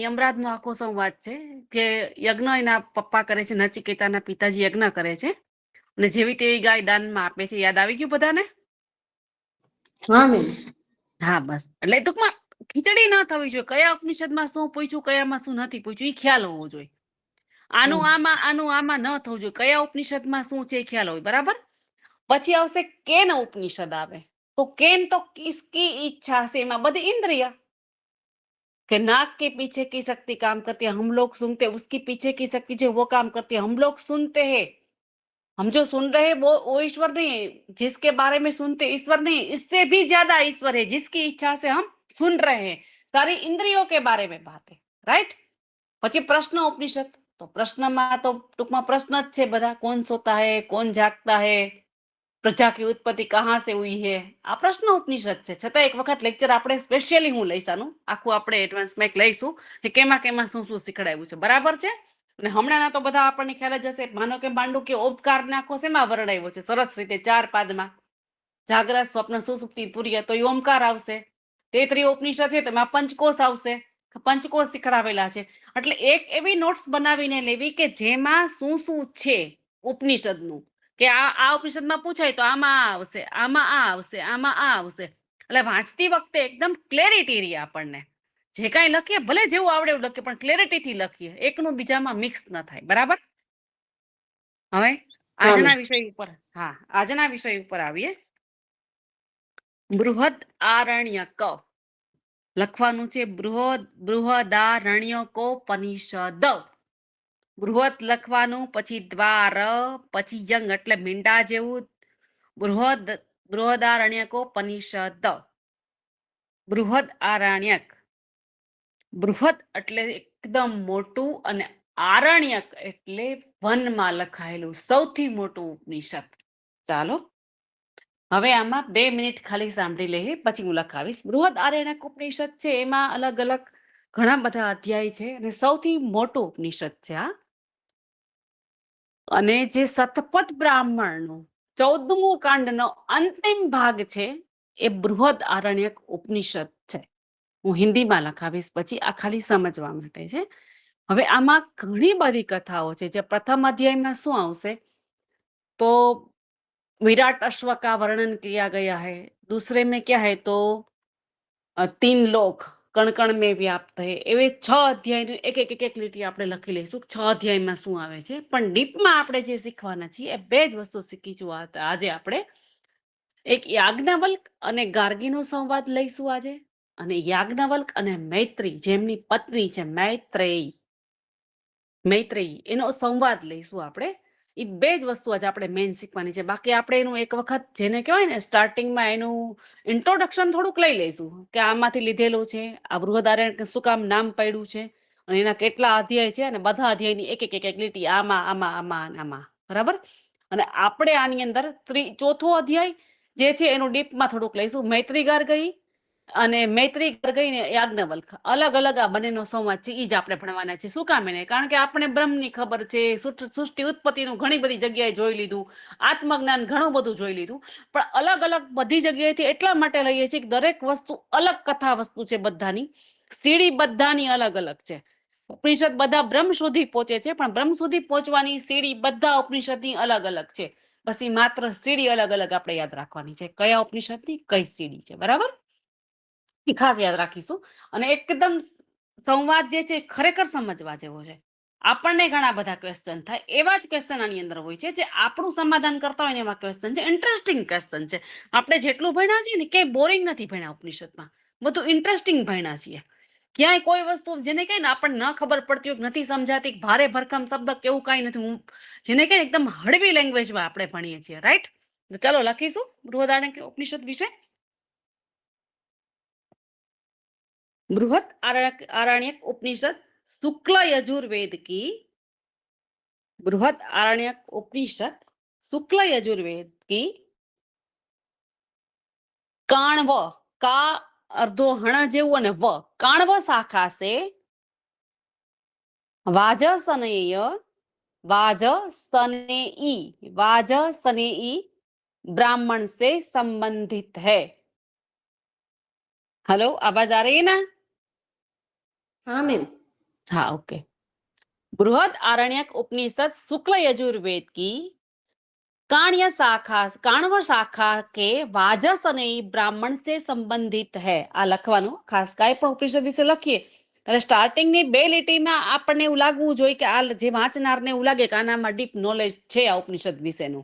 યમરાજનો આખો સંવાદ છે કે યજ્ઞ એના પપ્પા કરે છે, નચિકેતાના પિતાજી યજ્ઞ કરે છે અને જેવી તેવી ગાય દાનમાં આપે છે. યાદ આવી ગયું બધાને? હા મેમ. હા બસ, એટલે ટૂંકમાં ખીચડી ન થવી જોઈએ. કયા ઉપનિષદમાં શું પૂછ્યું, કયામાં શું નથી પૂછ્યું, એ ખ્યાલ હોવો જોઈએ. આનું આમાં ન થવું જોઈએ. કયા ઉપનિષદમાં શું છે એ ખ્યાલ હોય, બરાબર? પછી આવશે કેન ઉપનિષદ આવે. તો કેન તો કિસકી ઈચ્છા છે, એમાં બધી ઇન્દ્રિય कि नाक के पीछे की शक्ति काम करती है, हम लोग सुनते, उसकी पीछे की शक्ति जो वो काम करती है, हम लोग सुनते हैं, हम जो सुन रहे हैं वो ईश्वर नहीं है, जिसके बारे में सुनते ईश्वर नहीं, इससे भी ज्यादा ईश्वर है, जिसकी इच्छा से हम सुन रहे हैं. सारी इंद्रियों के बारे में बात है, राइट? પછી પ્રશ્ન ઉપનિષદ, તો પ્રશ્નમાં તો ટૂંકમાં પ્રશ્ન જ છે બધા. કોણ સોતા હે, કોણ જાગતા હે, પ્રજા की उत्पत्ति कहाँ से हुई है, આ પ્રશ્ન ઉપનિષદ છે. છતાં એક વખત લેક્ચર આપણે સ્પેશિયલી હું લઈશ, આનું આખું આપણે એડવાન્સમાં એક લઈશું કે કેમાં કેમાં શું શું શીખડાવ્યું છે, બરાબર છે? અને હમણાંના તો બધા આપણને ખ્યાલ જ હશે. માનો કે માંડુ કે ઓમકાર નાખો શેમાં વર્ણવ્યો છે સરસ રીતે, 4 પાદમાં. જાગ્રત, સ્વપ્ન, સુષુપ્તિ, તુર્ય, તો એ ઓમકાર આવશે. તૈત્રીય ઉપનિષદ છે તો એમાં પંચકોશ આવશે, પંચકોશ શીખડાવેલા છે. એટલે એક એવી નોટ્સ બનાવીને લેવી કે જેમાં શું શું છે ઉપનિષદનું, કે આ ઉપનિષદમાં પૂછાય તો આમાં આ આવશે, આમાં આ આવશે, આમાં આ આવશે. એટલે વાંચતી વખતે એકદમ ક્લેરિટી રહે આપણને. જે કાંઈ લખીએ ભલે જેવું આવડે એવું લખીએ, પણ ક્લેરિટીથી લખીએ, એકનું બીજામાં મિક્સ ન થાય, બરાબર? હવે આજના વિષય ઉપર, હા, આજના વિષય ઉપર આવીએ. બૃહદ આરણ્યક લખવાનું છે, બૃહદારણ્યકોપનિષદ. બૃહદ લખવાનું, પછી દ્વાર, પછી યંગ એટલે મીંડા જેવું. બૃહદારણ્યકોપનિષદ. બૃહદ આરણ્યક, બૃહદ એટલે એકદમ મોટું, અને આરણ્યક એટલે વનમાં લખાયેલું સૌથી મોટું ઉપનિષદ. ચાલો હવે આમાં 2 મિનિટ ખાલી સાંભળી લઈએ, પછી હું લખાવીશ. બૃહદ આરણ્યક ઉપનિષદ છે, એમાં અલગ અલગ ઘણા બધા અધ્યાય છે અને સૌથી મોટું ઉપનિષદ છે આ. અને જે શતપથ બ્રાહ્મણનો 14મો કાંડનો અંતિમ ભાગ છે એ બૃહદ આરણ્યક ઉપનિષદ છે. હું હિન્દીમાં લખાવીશ પછી, આ ખાલી સમજવા માટે છે. હવે આમાં ઘણી બધી કથાઓ છે. જે પ્રથમ અધ્યાયમાં શું આવશે, તો विराट अश्व का वर्णन किया गया है. दूसरे में क्या है तो 3 लोक कण कण में व्याप्त है. એવે 6 અધ્યાયનું એક એક લીટી આપણે લખી લઈશું 6 અધ્યાયમાં શું આવે છે. પણ ડીપમાં આપણે જે શીખવાના છીએ એ 2 જ વસ્તુ શીખીશું આજે આપણે. એક યાજ્ઞવલ્ક અને ગાર્ગીનો સંવાદ લઈશું આજે, અને યાજ્ઞવલ્ક અને મૈત્રી, જેમની પત્ની છે મૈત્રેયી, એનો સંવાદ લઈશું આપણે. એ 2 જ વસ્તુ આજે આપણે મેઇન શીખવાની છે. બાકી આપણે એનું એક વખત જેને કહેવાય ને સ્ટાર્ટિંગમાં એનું ઇન્ટ્રોડક્શન થોડુંક લઈ લઈશું કે આમાંથી લીધેલું છે, આ બૃહદારણ્યક શું કામ નામ પડ્યું છે, અને એના કેટલા અધ્યાય છે, અને બધા અધ્યાયની એક એક લીટી આમાં આમાં આમાં આમાં, બરાબર? અને આપણે આની અંદર 4થો અધ્યાય જે છે એનું ડીપમાં થોડુંક લઈશું. મૈત્રી ગાર્ગી અને મૈત્રી ગાર્ગી ને યાજ્ઞવલ્ક અલગ અલગ આ બંનેનો સંવાદ છે, એ જ આપણે ભણવાના છે. શું કામ એને? કારણ કે આપણે બ્રહ્મની ખબર છે, સૃષ્ટિ ઉત્પત્તિનું ઘણી બધી જગ્યાએ જોઈ લીધું, આત્મજ્ઞાન ઘણું બધું જોઈ લીધું, પણ અલગ અલગ બધી જગ્યાએથી એટલા માટે લઈએ છીએ કે દરેક વસ્તુ અલગ કથા વસ્તુ છે. બધાની સીડી બધાની અલગ અલગ છે. ઉપનિષદ બધા બ્રહ્મ સુધી પહોંચે છે, પણ બ્રહ્મ સુધી પહોંચવાની સીડી બધા ઉપનિષદની અલગ અલગ છે. બસ એ માત્ર સીડી અલગ અલગ આપણે યાદ રાખવાની છે, કયા ઉપનિષદની કઈ સીડી છે, બરાબર? એ ખાસ યાદ રાખીશું. અને એકદમ સંવાદ જે છે ખરેખર સમજવા જેવો છે. આપણને ઘણા બધા ક્વેશ્ચન થાય, એવા જ ક્વેશ્ચન આની અંદર હોય છે જે આપણું સમાધાન કરતા હોય ને એવા ક્વેશ્ચન છે. ઇન્ટરેસ્ટિંગ ક્વેશ્ચન છે. આપણે જેટલું ભણ્યા છીએ ને ક્યાંય બોરિંગ નથી ભણ્યા ઉપનિષદમાં, બધું ઇન્ટરેસ્ટિંગ ભણ્યા છીએ. ક્યાંય કોઈ વસ્તુ જેને કહે ને આપણને ન ખબર પડતી હોય, નથી સમજાતી, ભારે ભરખમ શબ્દ કેવું કાંઈ નથી. હું જેને કહે એકદમ હળવી લેંગ્વેજમાં આપણે ભણીએ છીએ, રાઈટ? તો ચાલો લખીશું બૃહદારણ્યક ઉપનિષદ વિશે. बृहद आरण्यक उपनिषद शुक्ल यजुर्वेद की, बृहद आरण्यक उपनिषद शुक्ल यजुर्वेद की काण्व का अर्धो हण जेवू अने व काण्व शाखा से वाजसनेयी ब्राह्मण से संबंधित है. हेलो, आवाज आ रही है ना? हाँ मैम. हाँ ओके। बृहद आरण्यक उपनिषद शुक्ल यजुर्वेद की काण्व शाखा के वाजस અને બ્રાહ્મણ से સંબંધિત है। આ લખવાનું ખાસ કાંઈ પણ ઉપનિષદ વિશે લખીએ ત્યારે સ્ટાર્ટિંગની બે લીટીમાં આપણને એવું લાગવું જોઈએ કે આ જે વાંચનારને એવું લાગે કે આનામાં ડીપ નોલેજ છે આ ઉપનિષદ વિશેનું।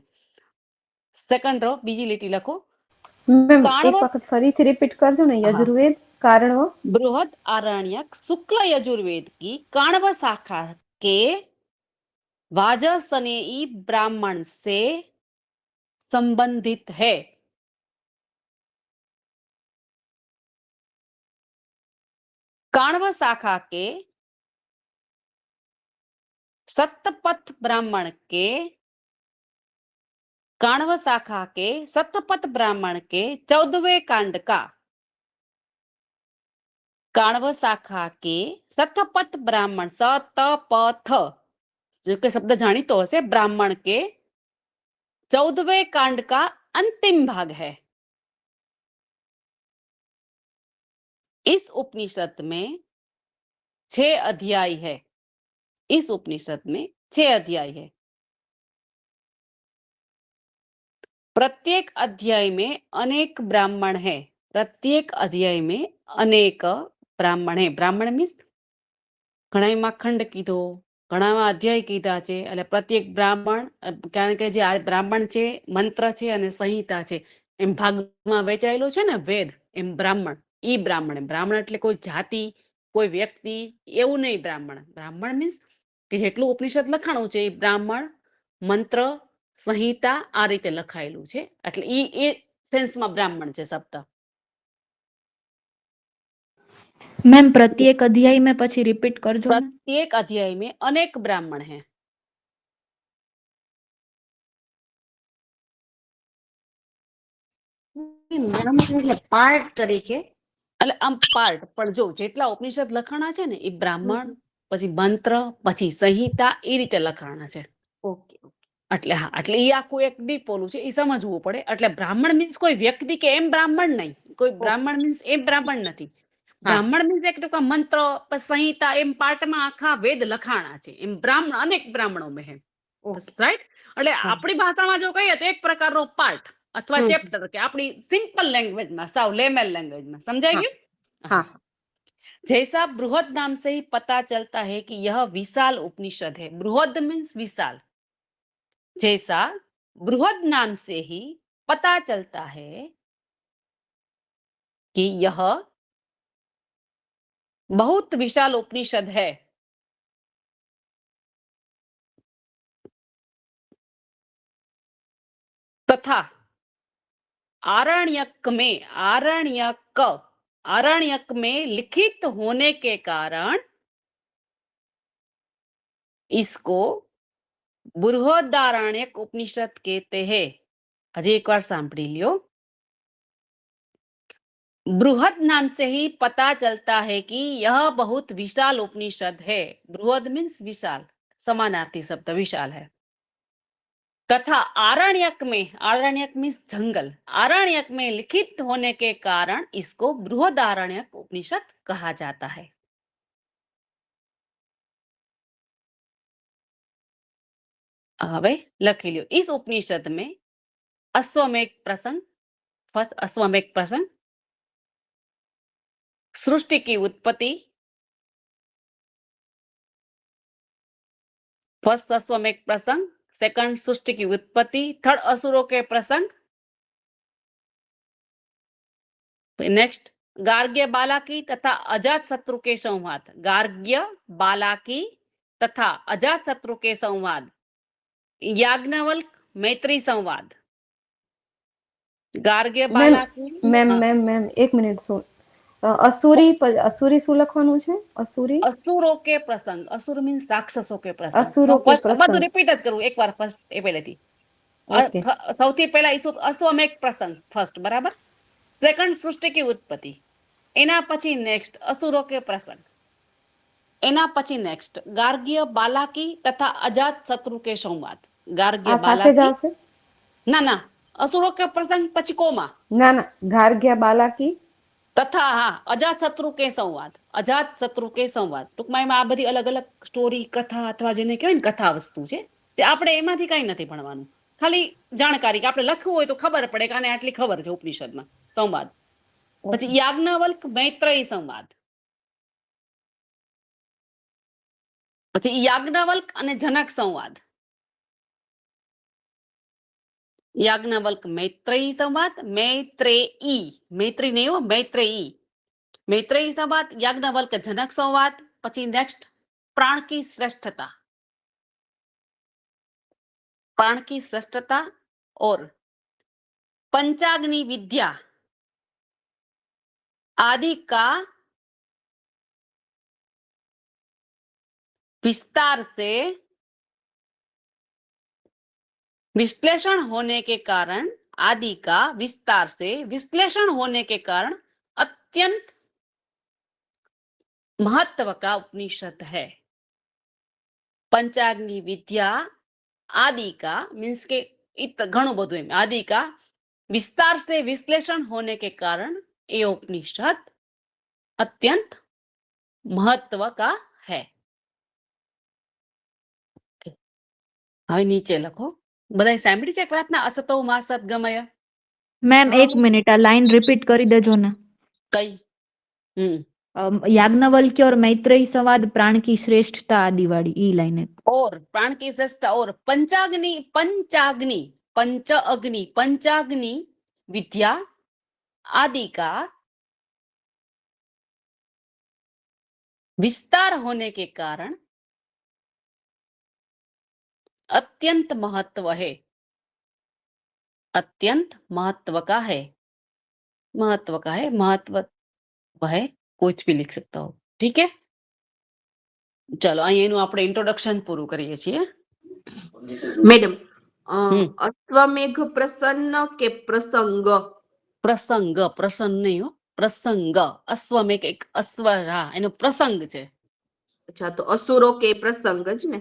સેકન્ડ રો બીજી લીટી લખો। મેમ એક કાણવ વખત ફરીથી રિપીટ કરજો ને, હા। યજુર્વેદ કારણવ बृहद आरण्यक शुक्ल यजुर्वेद की काण्व शाखा के वाजसनेयी ब्राह्मण से संबंधित है। काण्व शाखा के सतपथ ब्राह्मण के काण्व शाखा के सतपथ ब्राह्मण के 14वें कांड का काण्व शाखा के सतपथ ब्राह्मण सतपथ जो के शब्द जानितो हशे ब्राह्मण के 14वें कांड का अंतिम भाग है। इस उपनिषद में 6 अध्याय है। इस उपनिषद में 6 अध्याय है। प्रत्येक अध्याय में अनेक ब्राह्मण है। प्रत्येक अध्याय में अनेक ब्राह्मण है। ब्राह्मण मीन्स घणायमां खंड कीधो, घणामां अध्याय कीधा छे એટલે પ્રત્યેક બ્રાહ્મણ કારણ કે જે આ બ્રાહ્મણ છે મંત્ર છે અને સંહિતા છે એમ ભાગમાં વહેંચાયેલો છે ને વેદ એમ બ્રાહ્મણ ઈ બ્રાહ્મણ બ્રાહ્મણ એટલે કોઈ જાતિ કોઈ વ્યક્તિ એવું નહીં। બ્રાહ્મણ બ્રાહ્મણ મીન્સ કે જેટલું ઉપનિષદ લખાણું છે એ બ્રાહ્મણ મંત્ર સંહિતા આ રીતે લખાયેલું છે એટલે એ સેન્સમાં બ્રાહ્મણ છે શબ્દ। મેમ પ્રત્યેક અધ્યાય में પછી રિપીટ કરજો ને। प्रत्येक अध्याय में अनेक ब्राह्मण हैं। મેડમ એટલે પાર્ટ તરીકે એટલે આમ પાર્ટ પણ જો જેટલા ઉપનિષદ લખાણા છે ને એ બ્રાહ્મણ પછી મંત્ર પછી સંહિતા એ રીતે લખાણા છે। ઓકે ઓકે એટલે હા એટલે એ આખું એક ડીપ ઓલું છે એ સમજવું પડે। એટલે બ્રાહ્મણ મીન્સ કોઈ વ્યક્તિ કે એમ બ્રાહ્મણ નહીં, કોઈ બ્રાહ્મણ મીન્સ એમ બ્રાહ્મણ નથી। બ્રાહ્મણ મીન્સ એક ટૂંકા મંત્ર પછી સંહિતા એમ પાર્ટમાં આખા વેદ લખાણા છે એમ બ્રાહ્મણ અનેક બ્રાહ્મણો में है રાઈટ। એટલે આપણી ભાષામાં જો કહીએ તો એક પ્રકારનો પાર્ટ अथवा चैप्टर के अपनी सिंपल लैंग्वेज में साव लेमन लैंग्वेज में समझाई गયું। हाँ जैसा बृहद नाम से ही पता चलता है कि यह विशाल उपनिषद है। बृहद मीन्स विशाल। जैसा बृहद नाम से ही पता चलता है कि यह बहुत विशाल उपनिषद है। तथा आरण्यक में लिखित होने के कारण इसको बृहदारण्यक उपनिषद कहते हैं। अजय एक बार सांभળી લ્યો। बृहद नाम से ही पता चलता है कि यह बहुत विशाल उपनिषद है। बृहद मीन्स विशाल, समानार्थी शब्द विशाल है। तथा आरण्यक मीन्स जंगल, आरण्यक में लिखित होने के कारण इसको बृहदारण्यक उपनिषद कहा जाता है। હવે લખી લ્યો। इस उपनिषद में अश्वमेध प्रसंग, फर्स्ट अश्वमेध प्रसंग, सृष्टि की उत्पत्ति, फर्स्ट अश्वमेध प्रसंग, सेकंड सृष्टि की उत्पत्ति, थर्ड असुरों के प्रसंग, नेक्स्ट गार्ग्य बालाकी तथा अजात शत्रु के संवाद। गार्ग्य बालाकी तथा अजात शत्रु के संवाद, याज्ञवल्क मैत्री संवाद। गार्ग्य बालाकी મેમ મેમ મેમ એક મિનિટ સુન, અસુરી અસુરી શું લખવાનું છે? અસુરી असुरों के प्रसंग, असुर मीन्स राक्षसों के प्रसंग। असुरों के બધું प्रसंग રિપીટ જ કરવું એકવાર ફર્સ્ટ એ પહેલેથી। ઓકે સૌથી પહેલા અશ્વમેઘ પ્રસંગ ફર્સ્ટ બરાબર, સેકન્ડ સૃષ્ટિ की उत्पत्ति, એના પછી નેક્સ્ટ असुरों के प्रसंग, એના પછી નેક્સ્ટ ગાર્ગ્ય બાલાકી તથા અજાત શત્રુ के संवाद। गार्ग्य આ સાથે જ बालाकी આવશે? ના असुरों के प्रसंग પછી કોમા ના ના, ગાર્ગ્યા બાલાકી તથા હા અજાતશત્રુ કે સંવાદ, અજાતશત્રુ કે સંવાદ, ટૂંકમાં એમાં આ બધી અલગ અલગ સ્ટોરી કથા અથવા જેને કહેવાય ને કથા વસ્તુ છે તે આપણે એમાંથી કઈ નથી ભણવાનું, ખાલી જાણકારી કે આપણે લખવું હોય તો ખબર પડે કે આને આટલી ખબર છે ઉપનિષદમાં સંવાદ. પછી યાજ્ઞવલ્ક મૈત્રેયી સંવાદ, પછી યાજ્ઞવલ્ક અને જનક સંવાદ, યાજ્ઞવલ્ક મૈત્રેયી સંવાદ, મૈત્રેયી, મૈત્રી નહીં હો, મૈત્રેયી, મૈત્રેયી સંવાદ, યાજ્ઞવલ્ક જનક સંવાદ. પછી નેક્સ્ટ प्राण की श्रेष्ठता, प्राण की श्रेष्ठता और पंचाग्नि विद्या आदि का विस्तार से विश्लेषण होने के कारण, आदि का विस्तार से विश्लेषण होने के कारण अत्यंत महत्व का उपनिषद है. पंचाग्नि विद्या आदि का मीन्स के घणું બધું એમ, आदि का विस्तार से विश्लेषण होने के कारण ये उपनिषद अत्यंत महत्व का है. હવે નીચે લખો. બધાય સાંભળી છે પ્રાર્થના? અસતો મા સદ્ગમય. મેમ એક મિનિટ આ લાઈન રિપીટ કરી દેજો ને. કઈ? याज्ञवल्क्य और मैत्रेयी संवाद प्राण की श्रेष्ठता आदि वाली ई लाइन है. और प्राण की श्रेष्ठता और पंचाग्नि, पंचाग्नि, पंच अग्नि, पंचाग्नि विद्या आदि का विस्तार होने के कारण अत्यंत महत्व है, अत्यंत महत्व का है, महत्व का है, महत्व है, कुछ भी लिख सकता हो. ठीक है, चलो અહીં એનું આપણે ઇન્ટ્રોડક્શન પૂરું કરીએ છીએ. મેડમ હમ. અશ્વમેઘ પ્રસન્ન કે પ્રસંગ? પ્રસંગ, પ્રસન્ન નહીં હો, પ્રસંગ. અશ્વમેઘ એક અશ્વ, હા એનો પ્રસંગ છે. અચ્છા તો અસુરો કે પ્રસંગ જ ને?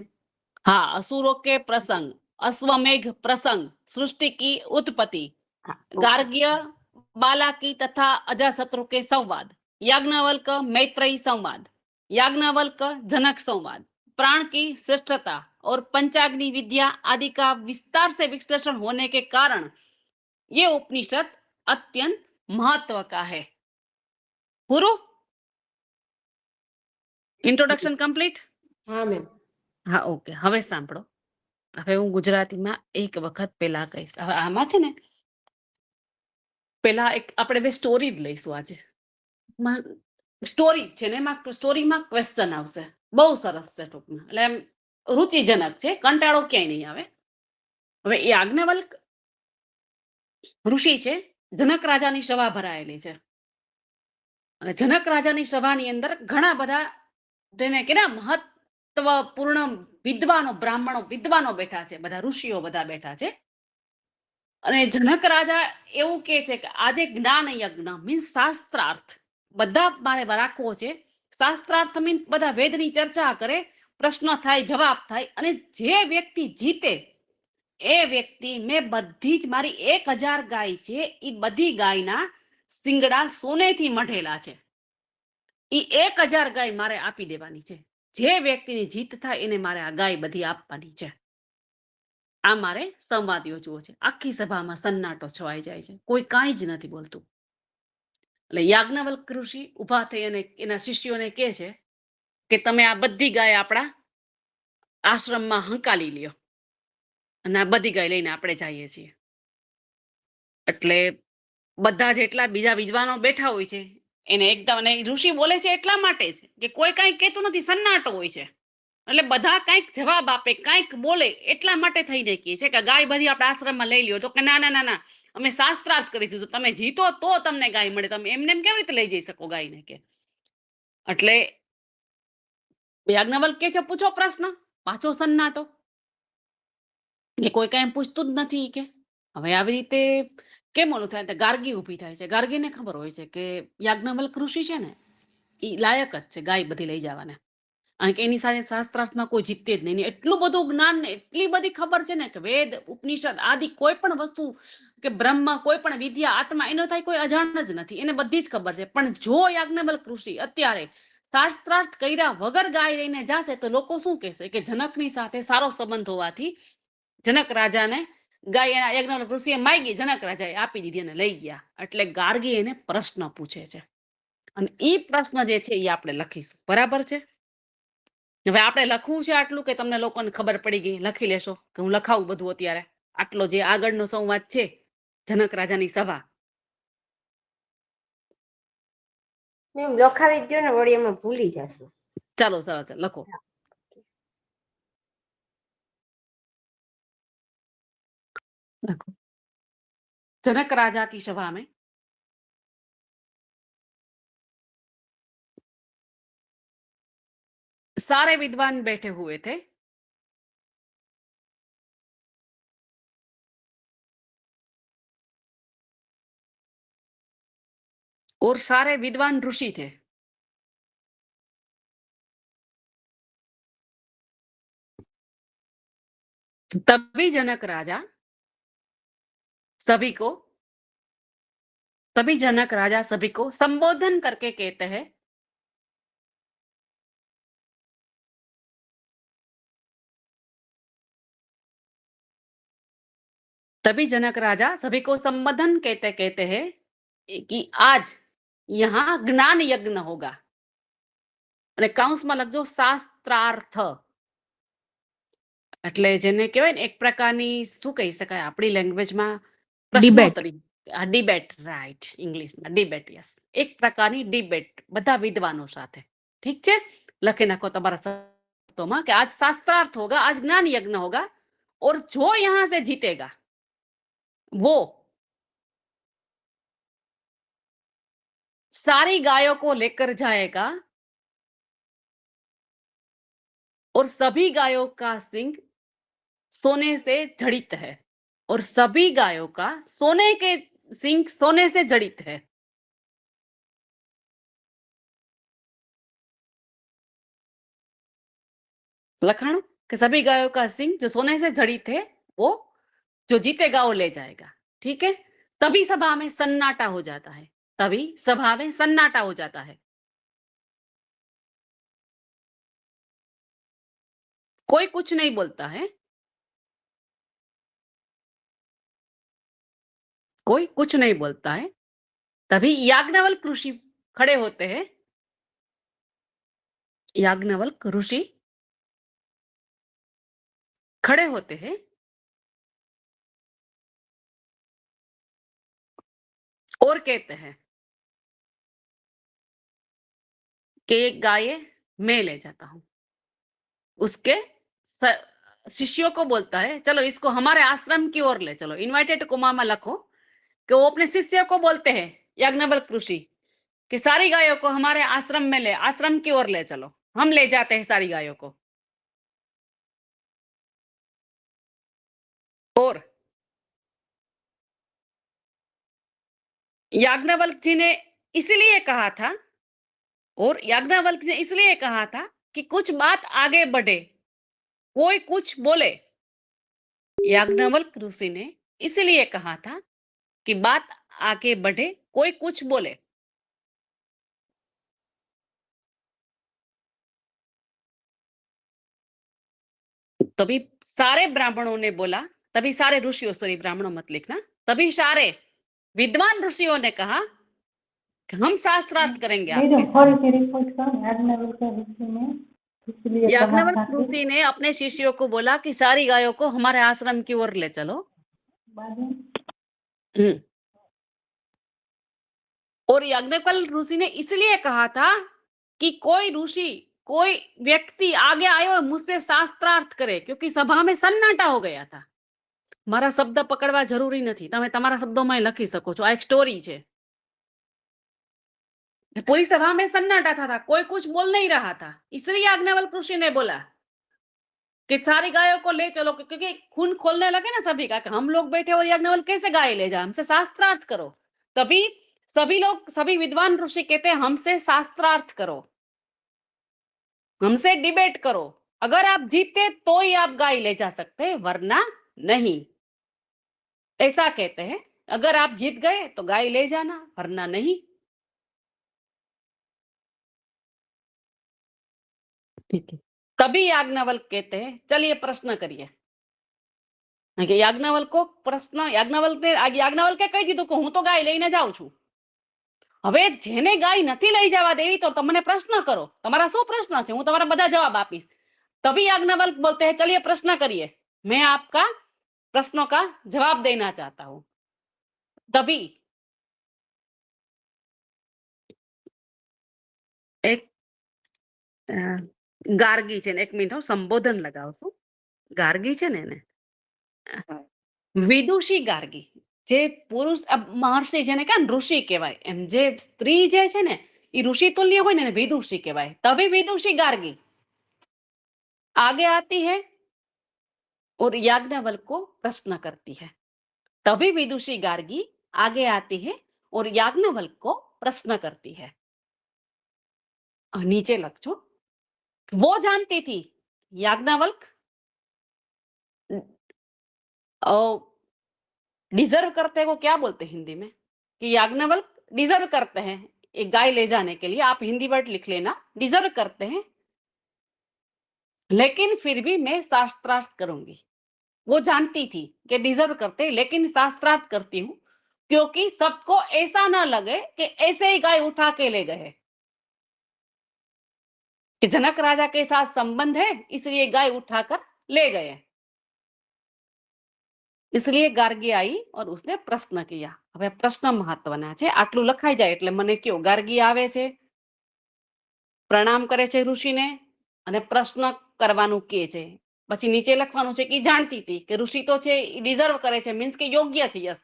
हाँ, असुरों के प्रसंग, अश्वमेघ प्रसंग, सृष्टि की उत्पत्ति, હા, गार्ग्य बाला की तथा अजाशत्रु के संवाद, याज्ञवल्क मैत्रेयी संवाद, याज्ञवल्क जनक संवाद, प्राण की श्रेष्ठता और पंचाग्नि विद्या आदि का विस्तार से विश्लेषण होने के कारण ये उपनिषद अत्यंत महत्व का है. पूरो इंट्रोडक्शन कंप्लीट? હા મેમ. હા ઓકે, હવે સાંભળો. હવે હું ગુજરાતીમાં એક વખત પેલા કહીશ. હવે આમાં છે ને પેલા એક આપણે બે સ્ટોરી જ લઈશું આજે. સ્ટોરી છે ને એમાં સ્ટોરીમાં ક્વેશ્ચન આવશે. બહુ સરસ છે ટૂંકમાં, એટલે એમ રુચિજનક છે, કંટાળો ક્યાંય નહીં આવે. હવે એ યાજ્ઞવલ્ક ઋષિ છે, જનક રાજાની સભા ભરાયેલી છે અને જનક રાજાની સભાની અંદર ઘણા બધા જેને કે ના મહત્વપૂર્ણ વિદ્વાનો, બ્રાહ્મણો, વિદ્વાનો બેઠા છે, બધા ઋષિઓ બધા બેઠા છે. અને જનક રાજા એવું કે છે કે આજે જ્ઞાન યજ્ઞ મીન્સ શાસ્ત્રાર્થ બધા મારે રાખવો છે. શાસ્ત્રાર્થ મીન્સ બધા વેદની ચર્ચા કરે, પ્રશ્ન થાય, જવાબ થાય, અને જે વ્યક્તિ જીતે એ વ્યક્તિ, મેં બધી જ મારી 1000 ગાય છે, એ બધી ગાયના શિંગડા સોનેથી મઢેલા છે, એ 1000 ગાય મારે આપી દેવાની છે. જે વ્યક્તિની જીત થાય એને મારે આ ગાય બધી આપવાની છે. આ મારે સંવાદ યોજવો છે. આખી સભામાં સન્નાટો છવાઈ જાય છે, કોઈ કાંઈ જ નથી બોલતું. એટલે યાજ્ઞવલ્ક ઋષિ ઉભા થઈ અને એના શિષ્યોને કહે છે કે તમે આ બધી ગાય આપણા આશ્રમમાં હંકાલી લ્યો અને આ બધી ગાય લઈને આપણે જઈએ છીએ. એટલે બધા જેટલા બીજા વિદ્વાનો બેઠા હોય છે એને એકદમ, અને ઋષિ બોલે છે એટલા માટે છે કે કોઈ કાંઈ કહેતું નથી, સન્નાટો હોય છે. એટલે બધા કંઈક જવાબ આપે, કંઈક બોલે, એટલા માટે થઈને કહે છે કે ગાય બધી આપણા આશ્રમમાં લઈ લ્યો. તો કે ના ના ના ના, અમે શાસ્ત્રાર્થ કરીશું, તો તમે જીતો તો તમને ગાય મળે, તમે એમને એમ કેવી રીતે લઈ જઈ શકો ગાયને? કે એટલે યાજ્ઞવલ્ક કે છે પૂછો પ્રશ્ન. પાછો સન્નાટો, કે કોઈ કાંઈ પૂછતું જ નથી. કે હવે આવી રીતે કેમ ઓલું થાય? ગાર્ગી ઊભી થાય છે. ગાર્ગીને ખબર હોય છે કે યાજ્ઞવલ્ક ઋષિ છે ને એ લાયક જ છે ગાય બધી લઈ જવાના. કારણ કે એની સાથે શાસ્ત્રાર્થમાં કોઈ જીતે જ નહીં. એટલું બધું જ્ઞાન ને એટલી બધી ખબર છે ને કે વેદ ઉપનિષદ આદિ કોઈ પણ વસ્તુ કે બ્રહ્મ કોઈ પણ વિદ્યા આત્મા એનો થાય કોઈ અજાણ જ નથી, એને બધી જ ખબર છે. પણ જો યાજ્ઞવલ્ક ઋષિ અત્યારે શાસ્ત્રાર્થ કર્યા વગર ગાય લઈને જાશે તો લોકો શું કહેશે કે જનકની સાથે સારો સંબંધ હોવાથી જનક રાજાને ગાય એના યાજ્ઞવલ્ક ઋષિએ માગી, જનક રાજાએ આપી દીધી અને લઈ ગયા. એટલે ગાર્ગી એને પ્રશ્ન પૂછે છે અને એ પ્રશ્ન જે છે એ આપણે લખીશું. બરાબર છે? હવે આપણે લખવું છે આટલું કે તમને લોકોને ખબર પડી ગઈ? લખી લેશો કે હું લખાવું બધું અત્યારે? આટલો જે આગળનો સંવાદ છે જનક રાજાની સભા. મેમ લખાવી જ દો ને, વળી એમાં ભૂલી જશું. ચાલો સરસ લખો. लखो। जनक राजा की सभा में सारे विद्वान बैठे हुए थे। और सारे विद्वान ऋषि थे। तभी जनक राजा सभी को संबोधन करके कहते हैं, तभी जनक राजा सभी को संबोधन कहते हैं कि आज यहाँ ज्ञान यज्ञ होगा। અને કૌંસમાં લખજો શાસ્ત્રાર્થ, એટલે જેને કહેવાય ને એક પ્રકારની શું કહી શકાય આપણી લેંગ્વેજમાં પ્રશ્નોત્તરી, ડિબેટ, રાઈટ, ઇંગ્લિશમાં ડિબેટ, યસ, એક પ્રકારની ડિબેટ બધા વિદ્વાનો સાથે. ઠીક છે, લખી નાખો તમારા શબ્દોમાં કે આજ શાસ્ત્રાર્થ होगा, आज ज्ञान यज्ञ होगा और जो यहाँ से जीतेगा वो सारी गायों को लेकर जाएगा और सभी गायों का सिंग सोने से जड़ित है, और सभी गायों का सोने के सिंग सोने से जड़ित है। लखाण कि सभी गायों का सिंग जो सोने से जड़ित है वो जो जीतेगा वो ले जाएगा। ठीक है, तभी सभा में सन्नाटा हो जाता है, तभी सभा में सन्नाटा हो जाता है। कोई कुछ नहीं बोलता है, कोई कुछ नहीं बोलता है। तभी याज्ञवल्क ऋषि खड़े होते हैं, याज्ञवल्क ऋषि खड़े होते हैं और कहते हैं कि एक गाय मैं ले जाता हूं। उसके शिष्यों को बोलता है चलो इसको हमारे आश्रम की ओर ले चलो। इन्वाइटेड कोमा में लखो कि वो अपने शिष्य को बोलते हैं याज्ञवल्क ऋषि कि सारी गायों को हमारे आश्रम की ओर ले चलो, हम ले जाते हैं सारी गायों को। और याज्ञवल्क जी ने इसलिए कहा था, और याज्ञवल्क ने इसलिए कहा था कि कुछ बात आगे बढ़े, कोई कुछ बोले। याज्ञवल्क ऋषि ने इसलिए कहा था कि बात आगे बढ़े, कोई कुछ बोले। तभी सारे ब्राह्मणों ने बोला, तभी सारे ऋषियों, सॉरी ब्राह्मणों मत लिखना, तभी सारे विद्वान ऋषियों ने कहा कि हम शास्त्रार्थ करेंगे आपके साथ। याज्ञवल्क ऋषि ने अपने शिष्यों को बोला कि सारी गायों को हमारे आश्रम की ओर ले चलो। और याज्ञवल्क ऋषि ने इसलिए कहा था कि कोई ऋषि, कोई व्यक्ति आगे आयो मुझसे शास्त्रार्थ करे, क्योंकि सभा में सन्नाटा हो गया था। मारा शब्द पकड़वा जरूरी नहीं, तमे तमारा शब्दों में लखी सको छो। आ एक स्टोरी छे। पूरी सभा में सन्नाटा था, कोई कुछ बोल नहीं रहा था, इसलिए याज्ञवल्क ऋषि ने बोला कि सारी गायों को ले चलो, क्योंकि खून खोलने लगे ना सभी का कि हम लोग बैठे और याज्ञवल्क कैसे गाय ले जाए, हमसे शास्त्रार्थ करो। तभी सभी विद्वान ऋषि कहते हैं हमसे शास्त्रार्थ करो। हमसे डिबेट करो, अगर आप जीते तो ही आप गाय ले जा सकते हैं, वरना नहीं, ऐसा कहते हैं। अगर आप जीत गए तो गाय ले जाना, वरना नहीं। ठीक है, तभी याज्ञवल्क्य कहते हैं चलिए प्रश्न करिए। યાજ્ઞવલ્કો પ્રશ્ન યાજ્ઞવલ્કે કહી દીધું કે હું તો ગાય લઈને જાઉં છું। હવે જેને ગાય નથી લઈ જવા દેવી તો તમને પ્રશ્ન કરો, તમારા શું પ્રશ્ન છે, હું તમારા બધા જવાબ આપીશ। तभी याज्ञवल्क्य बोलते हैं चलिए प्रश्न करिए, मैं आपका प्रश्नों का जवाब देना चाहता हूं। तभी एक गार्गी છે ને, એક મિનિટ હું સંબોધન લગાવું છું। ગાર્ગી છે ને એને વિદુષી ગાર્ગી, જે પુરુષ મહર્ષિ જેને કે ઋષિ કહેવાય, એમ જે સ્ત્રી જે છે ને એ ઋષિ તુલ્ય હોય ને એને વિદુષી કહેવાય। तभी विदुषी गार्गी आगे आती है और याज्ञवल्क्य को प्रश्न करती है। तभी विदुषी गार्गी आगे आती है और याज्ञवल्क्य को प्रश्न करती है। नीचे लखो, वो जानती थी याज्ञवल्क्य डिजर्व करते को क्या बोलते हैं हिंदी में, कि याज्ञवल्क्य डिजर्व करते हैं एक गाय ले जाने के लिए, आप हिंदी वर्ड लिख लेना, डिजर्व करते हैं, लेकिन फिर भी मैं शास्त्रार्थ करूंगी। वो जानती थी कि डिजर्व करते, लेकिन शास्त्रार्थ करती हूं क्योंकि सबको ऐसा ना लगे कि ऐसे ही गाय उठा के ले गए, कि जनक राजा के साथ संबंध है इसलिए गाय उठाकर ले गए। इसलिए गार्गी आई और उसने प्रश्न किया। હવે પ્રશ્ન મહત્વના છે, આટલું લખાઈ જાય એટલે મને કયો, ગાર્ગી આવે છે, પ્રણામ કરે છે ઋષિને અને પ્રશ્ન કરવાનું કે છે, પછી નીચે લખવાનું છે કે જાણતી હતી કે ઋષિ તો છે એ ડિઝર્વ કરે છે, मींस કે યોગ્ય છે, यस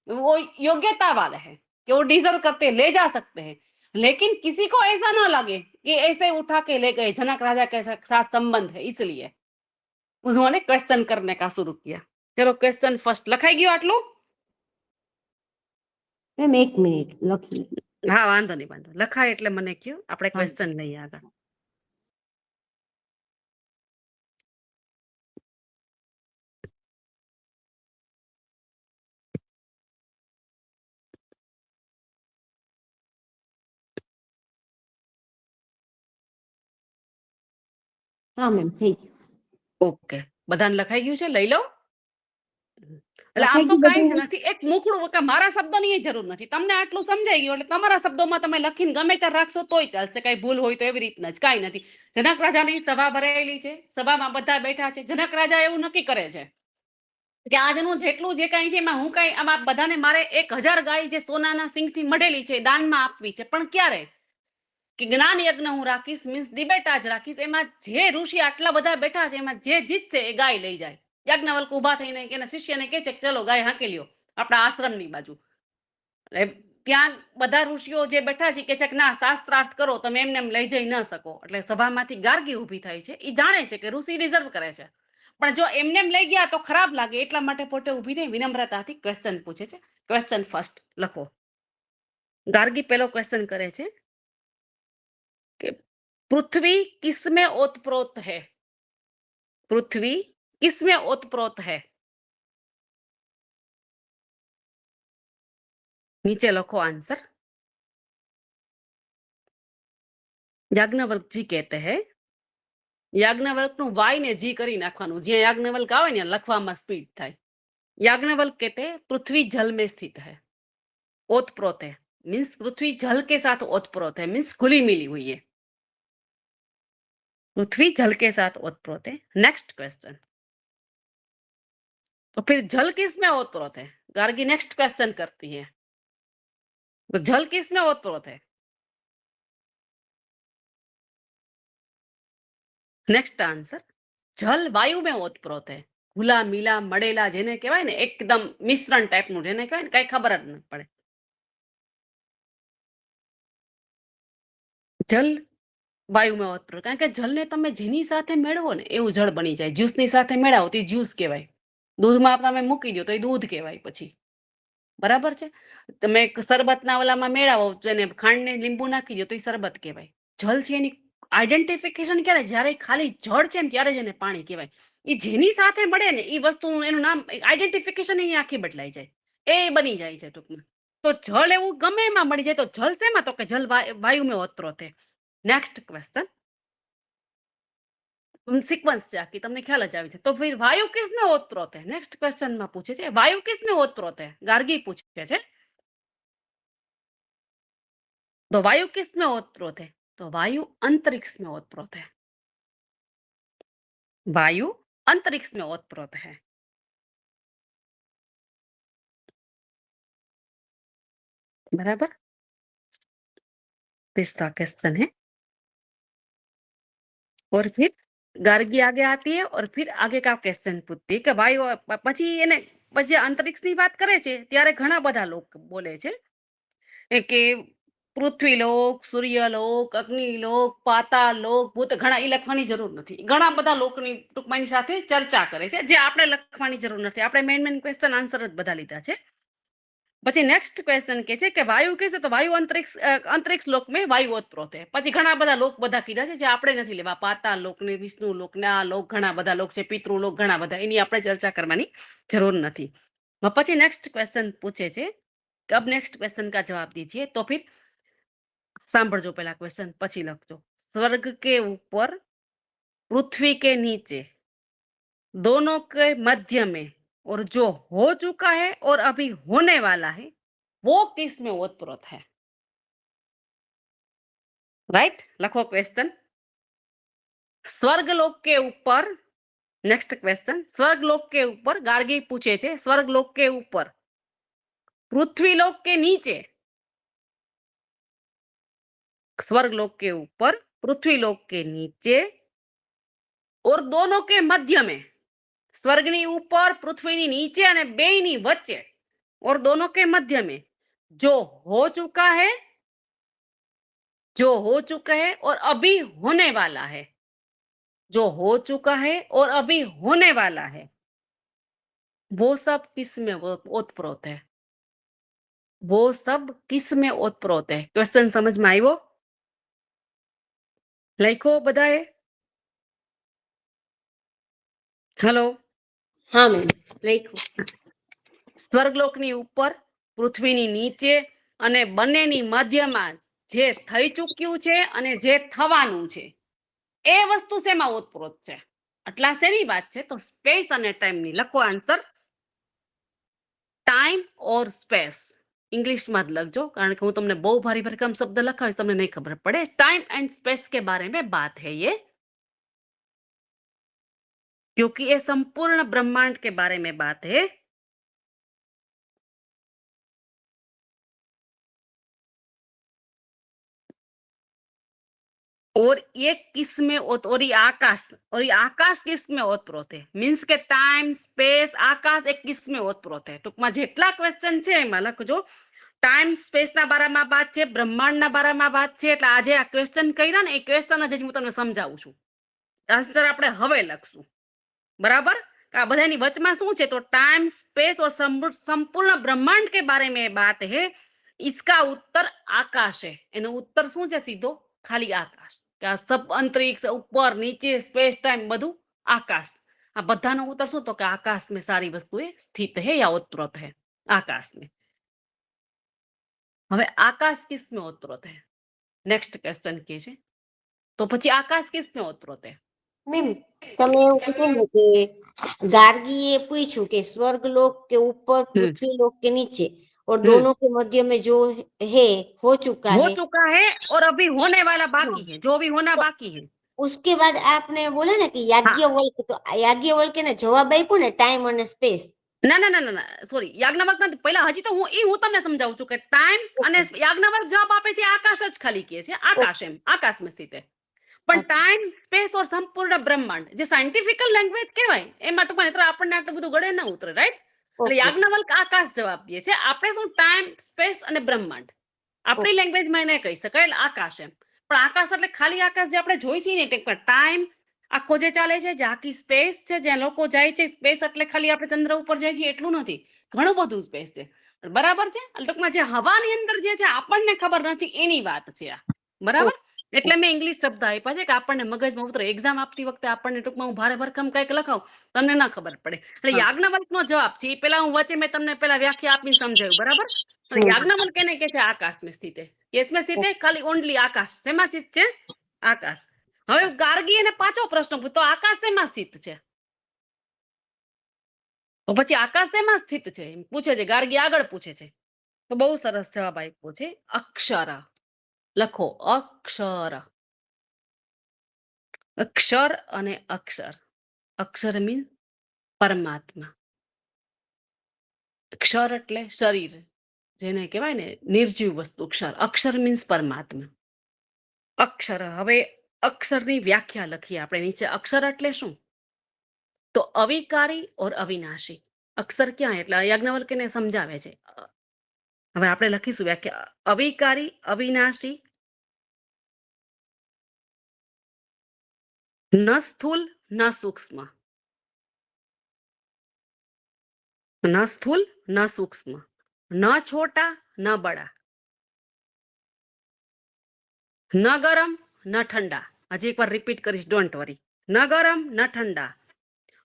वो योग्यता वाला है कि वो डिजर्व करते ले जा सकते हैं, लेकिन किसी को ऐसा ना लगे कि ऐसे उठा के ले गए, जनक राजा के साथ संबंध है, इसलिए उन्होंने क्वेश्चन करने का शुरू किया। चलो क्वेश्चन फर्स्ट लखाई गयो आटलू? મેમ 1 મિનિટ લખી हाँ वांधो नहीं, वांधो लखाय એટલે મને કયો, આપણે ક્વેશ્ચન લઈએ આગળ। હા મેમ થઈ ગયું। ઓકે, બધાને લખાઈ ગયું છે, લઈ લો। એટલે આમ લખાઈ તો ગયું કાંઈ જ બધું? નથી, એક મુખડું કે મારા શબ્દની જરૂર નથી, તમને આટલું સમજાઈ ગયું એટલે તમારા શબ્દોમાં તમે લખીને ગમે ત્યાં રાખશો તોય ચાલશે, કઈ ભૂલ હોય તો એવી રીતના જ, કાંઈ નથી। જનક રાજાની સભા ભરાયેલી છે, સભામાં બધા બેઠા છે, જનક રાજા એવું નક્કી કરે છે કે આજનું જેટલું જે કાંઈ છે એમાં હું કાંઈ આમાં બધાને મારે 1000 ગાય જે સોનાના સિંગથી મઢેલી છે દાનમાં આપવી છે, પણ ક્યારે કે જ્ઞાન યજ્ઞ હું રાખીશ, મીન્સ ડિબેટ આજ રાખીશ, એમાં જે ઋષિ આટલા બધા બેઠા છે એમાં જે જીતશે એ ગાય લઈ જાય। યાજ્ઞવલ્ક્ય ઉભા થઈને એના શિષ્યને કહે છે કે ચલો ગાય હાંકી લ્યો આપણા આશ્રમની બાજુ। એટલે ત્યાં બધા ઋષિઓ જે બેઠા છે કે છે કે ના શાસ્ત્રાર્થ કરો, તમે એમને એમ લઈ જઈ ન શકો। એટલે સભામાંથી ગાર્ગી ઊભી થાય છે, એ જાણે છે કે ઋષિ ડિઝર્વ કરે છે, પણ જો એમને એમ લઈ ગયા તો ખરાબ લાગે, એટલા માટે પોતે ઊભી થઈ વિનમ્રતાથી ક્વેશ્ચન પૂછે છે। ક્વેશ્ચન ફર્સ્ટ લખો। ગાર્ગી પહેલો ક્વેશ્ચન કરે છે कि पृथ्वी किसमें ओतप्रोत है? पृथ्वी किसमें ओतप्रोत है? नीचे लिखो आंसर। याज्ञवल्क्य जी कहते हैं, याज्ञवल्क्य નું વાય ને જી કરી નાખવાનું, જે याज्ञवल्क्य આવે ને લખવામાં સ્પીડ થાય। याज्ञवल्क्य कहते हैं पृथ्वी जल में स्थित है, ओतप्रोत है, मीन्स पृथ्वी जल के साथ ओतप्रोत है, मीन्स घुली मिली हुई है, पृथ्वी जल के साथ ओतप्रोत है। नेक्स्ट क्वेश्चन, तो फिर जल किस में ओतप्रोत है? गार्गी नेक्स्ट क्वेश्चन करती है, तो जल किस में ओतप्रोत है? नेक्स्ट आंसर, जल वायु में ओतप्रोत है, घुला मिला मड़ेला जेने कहेवाय ने एकदम मिश्रण टाइप नु, जेने कहेवाय ने कई खबर ज न पड़े। जल वायु में ओतप्रोत, कारण के जल ने તમે જેની સાથે મેળવો ને એવું જળ બની જાય। જ્યુસની સાથે મેળવો તો જ્યુસ કહેવાય, દૂધમાં તમે મૂકી દો તો એ દૂધ કહેવાય પછી, બરાબર છે? તમે શરબતના ઓલામાં મેળવો, એને ખાંડને લીંબુ નાખી દો તો એ શરબત કહેવાય। જલ છે એની આઈડેન્ટિફિકેશન ક્યારે, જ્યારે ખાલી જળ છે ને ત્યારે જ એને પાણી કહેવાય. એ જેની સાથે મળે ને એ વસ્તુ એનું નામ આઈડેન્ટિફિકેશન એની આખી બદલાઈ જાય, એ બની જાય છે ટૂંકમાં. તો જળ એવું ગમે એમાં મળી જાય. તો જલ શેમાં? તો કે જલ વાયુ में ओतप्रोत है. નેક્સ્ટ ક્વેશ્ચન સિક્વન્સ છે આખી, તમને ખ્યાલ જ આવી છે. તો फिर वायु किस में ओतप्रोत है? નેક્સ્ટ ક્વેશ્ચન માં પૂછે છે વાયુ किस में ओतप्रोत है. ગાર્ગી પૂછે છે तो वायु किस में ओतप्रोत है? तो वायु अंतरिक्ष में ओतप्रोत है. वायु अंतरिक्ष में ओतप्रोत है. बराबर, तीसरा क्वेश्चन है. और फिर गार्गी आगे आती है और फिर आगे का क्वेश्चन पूछती है कि वायु પછી એને પછી અંતરિક્ષની વાત કરે છે ત્યારે ઘણા બધા લોકો બોલે છે કે પૃથ્વીલોક, સૂર્યલોક, અગ્નિલોક, પાતાળલોક, ભૂત, ઘણા એ લખવાની જરૂર નથી. ઘણા બધા લોકની ટૂંકમાં એની સાથે ચર્ચા કરે છે જે આપણે લખવાની જરૂર નથી. આપણે મેન ક્વેશ્ચન આન્સર જ બધા લીધા છે. પછી નેક્સ્ટ ક્વેશ્ચન કે છે કે વાયુ કહેશે તો વાયુ અંતરિક્ષ લોક મેં વાયુ ઓતપ્રોત है. પછી ઘણા બધા લોક બધા કીધા છે જે આપણે નથી લેવા. પાતાળ લોક ને, વિષ્ણુ લોક ને, આ લોક ઘણા બધા લોક છે, પિતૃલોક ઘણા બધા, એની આપણે ચર્ચા કરવાની જરૂર નથી. પછી નેક્સ્ટ ક્વેશ્ચન પૂછે છે કે અબ નેક્સ્ટ ક્વેશ્चन का जवाब दीजिए. तो फिर સાંભળજો પહેલા ક્વેશ્ચન પછી લખજો. स्वर्ग के ऊपर, पृथ्वी के नीचे, दोनों के मध्य में और जो हो चुका है और अभी होने वाला है वो किस में ओतप्रोत है? राइट, लखो क्वेश्चन. स्वर्गलोक के ऊपर, नेक्स्ट क्वेश्चन, स्वर्गलोक के ऊपर गार्गी पूछे छे स्वर्गलोक के ऊपर, पृथ्वीलोक के नीचे, स्वर्गलोक के ऊपर, पृथ्वीलोक के नीचे और दोनों के मध्य में, स्वर्गनी ऊपर, पृथ्वीनी नीचे અને બેયની વચ્ચે और दोनों के मध्य में जो हो चुका है और अभी होने वाला है, जो हो चुका है और अभी होने वाला है, वो सब किस में ओतप्रोत है? वो सब किस में ओतप्रोत है? क्वेश्चन समझ में આવ્યો? લખો બધાએ. હેલો. હા મેમ, લખ્યું. સ્વર્ગલોકની ઉપર, પૃથ્વીની નીચે અને બંનેની મધ્યમાં જે થઈ ચૂક્યું છે અને જે થવાનું છે એ વસ્તુ શેમાં ઓતપ્રોત છે? આટલા શેની વાત છે? તો સ્પેસ અને ટાઈમની. લખો આન્સર, ટાઈમ ઓર સ્પેસ. इंग्लिशમાં જ લખજો કારણ કે હું તમને બહુ ભારી ભરકમ શબ્દ લખાવીશ, તમને નહીં ખબર પડે. टाइम एंड स्पेस के बारे में बात है ये, क्योंकि ये संपूर्ण ब्रह्मांड के बारे में बात है. और ये किस में और ये आकाश किस में ओतप्रोत है? मीन्स के टाइम, स्पेस, आकाश एक किस में ओतप्रोत है? ટૂંકમાં જેટલા ક્વેશ્ચન છે એમાં લખજો. ટાઈમ સ્પેસ ના બારામાં વાત છે, બ્રહ્માંડ ના બારામાં વાત છે. એટલે આજે આ ક્વેશ્ચન કર્યા ને એ ક્વેશ્ચન જ હું તમને સમજાવું છું. આન્સર આપણે હવે લખશું, બરાબર? આ બધાની વચમાં શું છે? તો टाइम, स्पेस और संपूर्ण ब्रह्मांड के बारे में बात है. इसका उत्तर आकाश है. એનો ઉત્તર શું છે? સીધો ખાલી આકાશ. કે આ સબ અંતરિક્ષ, ઉપર નીચે, સ્પેસ ટાઈમ બધું આકાશ. આ બધાનો ઉત્તર શું? તો કે આકાશ में सारी वस्तुएं स्थित है या ओतप्रोत है. आकाश में. હવે આકાશ કિસ में ओतप्रोत है? નેક્સ્ટ ક્વેશ્ચન કે છે તો પછી આકાશ કિસ में ओतप्रोत है? મેમ તમે એવું કીધું ને કે ગાર્ગીએ પૂછ્યું કે સ્વર્ગલોક के ऊपर, पृथ्वीलोक के नीचे और दोनों के मध्य में जो है हो चुका है और अभी होने वाला बाकी है, जो भी होना बाकी है. उसके बाद आपने बोला ना कि याज्ञवल्क, तो याज्ञवल्के ने जवाब આપ્યો ને ટાઈમ અને સ્પેસ. ના સોરી, યાજ્ઞવલ્ક નથી. પહેલા હજી તો હું તમને સમજાવું છું કે ટાઈમ અને યાજ્ઞવલ્ક જવાબ આપે છે આકાશ જ ખાલી કહે છે. આકાશ એમ, આકાશ में स्थित है. પણ ટાઈમ, સ્પેસ ઓર સંપૂર્ણ બ્રહ્માંડ જે સાયન્ટિફિકલ લેંગ્વેજ કહેવાય એમાં ટૂંકમાં મિત્રો આપણને આટલું બધું ગળે ના ઉતરે, રાઈટ? એટલે યાજ્ઞવલ્ક આકાશ જવાબ દે છે. આપણે શું ટાઈમ, સ્પેસ અને બ્રહ્માંડ આપણી લેંગ્વેજમાં એને કહી શકાય એટલે આકાશ એમ. પણ આકાશ એટલે ખાલી આકાશ જે આપણે જોઈ છીએ ને, ટાઈમ આખો જે ચાલે છે, જે આખી સ્પેસ છે, જ્યાં લોકો જાય છે, સ્પેસ એટલે ખાલી આપણે ચંદ્ર ઉપર જાય છે એટલું નથી, ઘણું બધું સ્પેસ છે, બરાબર છે? ટૂંકમાં જે હવાની અંદર જે છે આપણને ખબર નથી એની વાત છે આ, બરાબર? એટલે મેં ઇંગ્લિશ શબ્દ આપ્યા છે કે આપણને મગજમાં ઉતરે. એક્ઝામ આપતી વખતે આપણને ટૂંકમાં હું ભારે ભરખમ કંઈક લખાવું તમને ના ખબર પડે. એટલે હા. યાજ્ઞવલ્કનો જવાબ છે એ પેલા હું વચ્ચે મેં તમને પેલા વ્યાખ્યા આપીને સમજાવ્યું, બરાબર? એટલે યાજ્ઞવલ્ક એને કે છે આકાશ में स्थित है. કેસમાં સ્થિત है ખાલી ઓનલી આકાશ. શેમાં સ્થિત છે? આકાશ. હવે ગાર્ગી એને પાછો પ્રશ્ન પૂછ્યો, તો આકાશ શેમાં સ્થિત છે? તો પછી આકાશ શેમાં સ્થિત છે એમ પૂછે છે. ગાર્ગી આગળ પૂછે છે. તો બહુ સરસ જવાબ આપ્યો છે, અક્ષર. લખો અક્ષર. અક્ષર અને અક્ષર. અક્ષર મીન પરમાત્મા. અક્ષર એટલે શરીર, જેને કહેવાય ને નિર્જીવ વસ્તુ અક્ષર. અક્ષર મીન્સ પરમાત્મા. અક્ષર. હવે અક્ષરની વ્યાખ્યા લખીએ આપણે નીચે. અક્ષર એટલે શું? તો અવિકારી ઓર અવિનાશી. અક્ષર ક્યાં? એટલે યાજ્ઞવલ્ક્યને સમજાવે છે. હવે આપણે લખીશું વ્યાખ્યા. અવિકારી, અવિનાશી, ન સ્થૂલ ન સૂક્ષ્મ. ન સ્થૂલ ન સૂક્ષ્મ, ન છોટા ન બડા, ન ગરમ ન ઠંડા. હજી એકવાર રિપીટ કરીશ, ડોન્ટ વરી. ન ગરમ ન ઠંડા,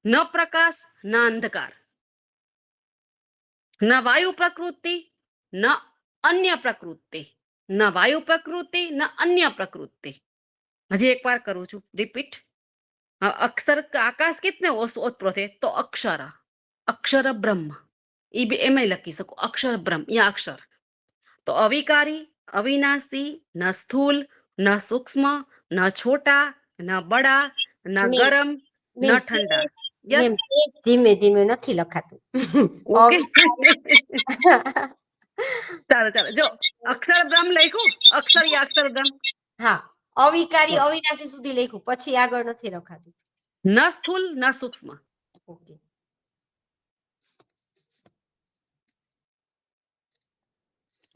ન પ્રકાશ ન અંધકાર, ન વાયુ પ્રકૃતિ ન અન્ય પ્રકૃતિ. ન વાયુ પ્રકૃતિ ન અન્ય પ્રકૃતિ. હજી એકવાર કરું છું, રિપીટ. અક્ષર આકાશ કિતને ઓતપ્રોત है? तो अक्षर. अक्षर ब्रह्म. એ બી એમાં લખી શકો, અક્ષર બ્રહ્મ. યા અક્ષર. તો અવિકારી, અવિનાશી, ન સ્થૂલ ન સૂક્ષ્મ, ન છોટા ન બડા, ન ગરમ ન ઠંડા. યસ, ધીમે ધીમે નથી લખાતું. ઓકે. ચાલો ચાલો, જો અક્ષર બ્રહ્મ લખ્યું. અક્ષર યા અક્ષર બ્રહ્મ. હા, અવિકારી અવિનાશી સુધી લખ્યું, પછી આગળ નથી લખાતું. ન સ્થૂલ ન સૂક્ષ્મ, ઓકે.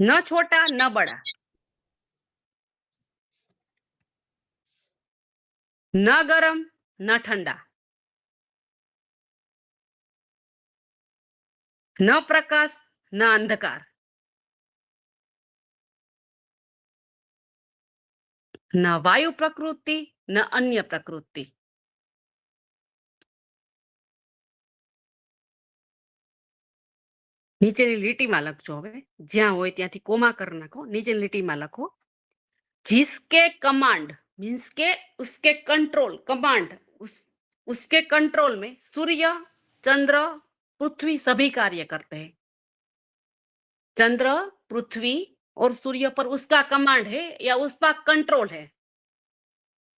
ન છોટા ન બડા, ન ગરમ ન ઠંડા, ન પ્રકાશ ન અંધકાર, ન વાયુ પ્રકૃતિ ન અન્ય પ્રકૃતિ. નીચેની લીટીમાં લખજો. હવે જ્યાં હોય ત્યાંથી કોમા કરી નાખો. નીચેની લીટીમાં લખો, जिसके कमांड मीन्स के उसके कंट्रोल, कमांड उसके कंट्रोल में सूर्य चंद्र पृथ्वी सभी कार्य करते हैं. चंद्र पृथ्वी और सूर्य पर उसका कमांड है या उसका कंट्रोल है.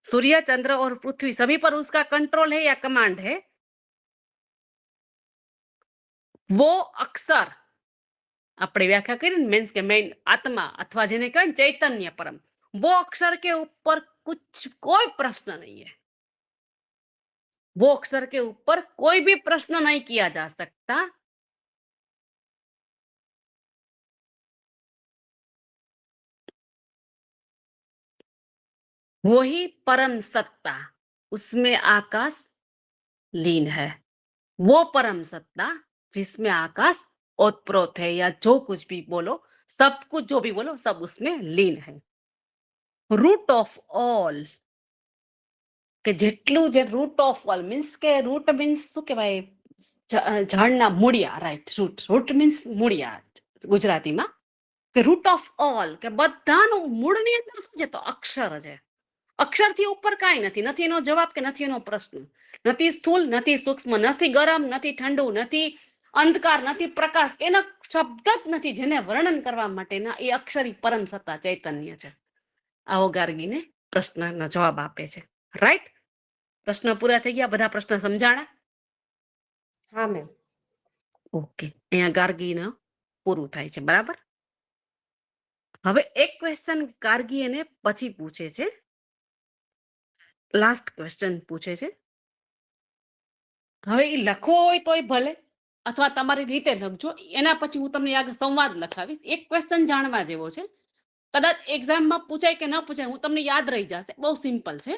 सूर्य चंद्र और पृथ्वी सभी पर उसका कंट्रोल है या कमांड है. वो अक्षर આપણે વ્યાખ્યા કરી ને, મીન્સ કે મેઇન આત્મા અથવા જેને કહેવાય ને ચૈતન્ય પરમ, वो अक्षर के ऊपर कुछ कोई प्रश्न नहीं है. वो अक्षर के ऊपर कोई भी प्रश्न नहीं किया जा सकता. वही परम सत्ता, उसमें आकाश लीन है. वो परम सत्ता जिसमें आकाश ओतप्रोत है, या जो कुछ भी बोलो, सब कुछ जो भी बोलो सब उसमें लीन है. रूट ऑफ ऑल, કે જેટલું જે રૂટ ઓફ ઓલ મીન્સ કે રૂટ મીન્સ શું કહેવાય? ઝાડના મૂળિયા. Right, route. રૂટ મીન્સ મૂળિયા ગુજરાતીમાં. કે રૂટ ઓફ ઓલ, કે બધાનું મૂળની અંદર શું છે? તો અક્ષર છે. અક્ષરથી ઉપર કાંઈ નથી. નથી એનો જવાબ કે નથી એનો પ્રશ્ન. નથી સ્થૂલ નથી સૂક્ષ્મ, નથી ગરમ નથી ઠંડુ, નથી અંધકાર નથી પ્રકાશ. એનો શબ્દ જ નથી જેને વર્ણન કરવા માટેના. એ અક્ષરી પરમ સત્તા ચૈતન્ય છે. આવો ગાર્ગીને પ્રશ્નનો જવાબ આપે છે. રાઈટ? પ્રશ્ન પૂરા થઈ ગયા? બધા પ્રશ્ન સમજાણા? હા મેમ. ઓકે, અહીંયા ગાર્ગીને પૂરું થાય છે. બરાબર. હવે એક ક્વેશ્ચન ગાર્ગી એને પછી પૂછે છે. લાસ્ટ ક્વેશ્ચન પૂછે છે. હવે એ લખવો હોય તોય ભલે, અથવા તમારી રીતે લખજો. એના પછી હું તમને આગળ સંવાદ લખાવીશ. એક ક્વેશ્ચન જાણવા જેવો છે. કદાચ એક્ઝામમાં પૂછાય કે ન પૂછાય, હું તમને યાદ રહી જશે. બહુ સિમ્પલ છે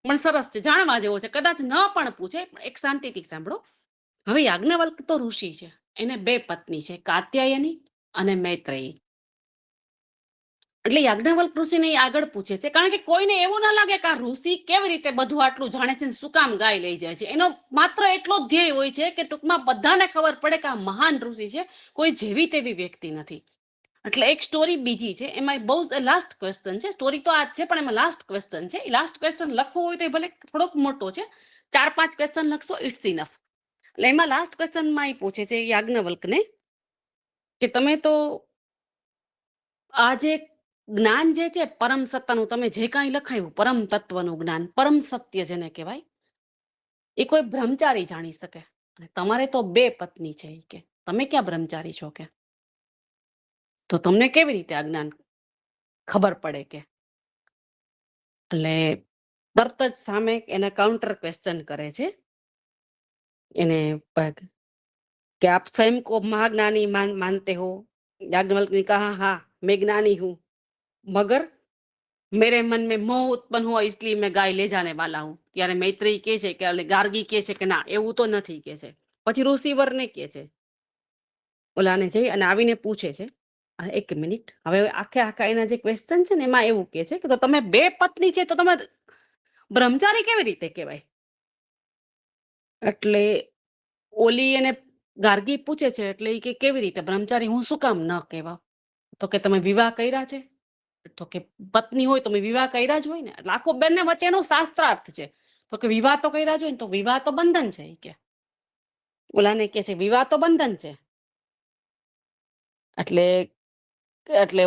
પણ સરસ છે, જાણવા જેવો છે. કદાચ ન પણ પૂછે, પણ એક શાંતિથી સાંભળો. હવે યાજ્ઞવલ્ક તો ઋષિ છે. એને બે પત્ની છે, કાત્યાયની અને મૈત્રેયી. એટલે યાજ્ઞવલ્ક ઋષિને એ આગળ પૂછે છે, કારણ કે કોઈને એવું ના લાગે કે આ ઋષિ કેવી રીતે બધું આટલું જાણે છે ને શું કામ ગાય લઈ જાય છે. એનો માત્ર એટલો જ ધ્યેય હોય છે કે ટૂંકમાં બધાને ખબર પડે કે આ મહાન ઋષિ છે, કોઈ જેવી તેવી વ્યક્તિ નથી. એટલે એક સ્ટોરી બીજી છે, એમાં બહુ લાસ્ટ ક્વેશ્ચન છે. સ્ટોરી તો આ જ છે, પણ એમાં લાસ્ટ ક્વેશ્ચન છે. એ લાસ્ટ ક્વેશ્ચન લખવો હોય તો એ ભલે થોડોક મોટો છે, 4-5 ક્વેશ્ચન લખશો ઇટ્સ ઇનફ. એટલે એમાં લાસ્ટ ક્વેશ્ચનમાં એ પૂછે છે યાજ્ઞવલ્કને કે તમે તો આ જે જ્ઞાન જે છે પરમ સત્તાનું, તમે જે કાંઈ લખાયું પરમ તત્વનું જ્ઞાન, પરમ સત્ય જેને કહેવાય, એ કોઈ બ્રહ્મચારી જાણી શકે, અને તમારે તો 2 પત્ની છે. એ કે તમે ક્યાં બ્રહ્મચારી છો, કે તો તમને કેવી રીતે આ જ્ઞાન ખબર પડે, કે એટલે તરત જ સામે એને કાઉન્ટર ક્વેશ્ચન કરે છે એને कि आप स्वयं को महाज्ञानी मानते हो? याज्ञवल्क ने कहा हाँ मैं ज्ञानी हूं, मगर मेरे मन में मोह उत्पन्न हुआ इसलिए मैं गाय ले जाने वाला हूं. ત્યારે મૈત્રેય કહે છે કે ગાર્ગી કહે છે કે ના એવું તો નથી, કહે છે. પછી ઋષિવરને કહે છે, ઓલાને જઈ અને આવીને પૂછે છે, એક મિનિટ, હવે આખા એના જે ક્વેશ્ચન છે ને એમાં એવું કહે છે કે તો તમે 2 પત્ની છે તો તમે બ્રહ્મચારી કેવી રીતે કહેવાય? એટલે ઓલી એને ગાર્ગી પૂછે છે, એટલે એ કે કેવી રીતે બ્રહ્મચારી હું શું કામ ન કહેવા? તો કે તમે વિવાહ કર્યા છે? તો કે પત્ની હોય તો વિવાહ કર્યા જ હોય ને. એટલે આખો બંને વચ્ચેનો શાસ્ત્રાર્થ છે. તો કે વિવાહ તો કર્યા જ હોય ને, તો વિવાહ તો બંધન છે. કે ઓલાને કે છે વિવાહ તો બંધન છે. એટલે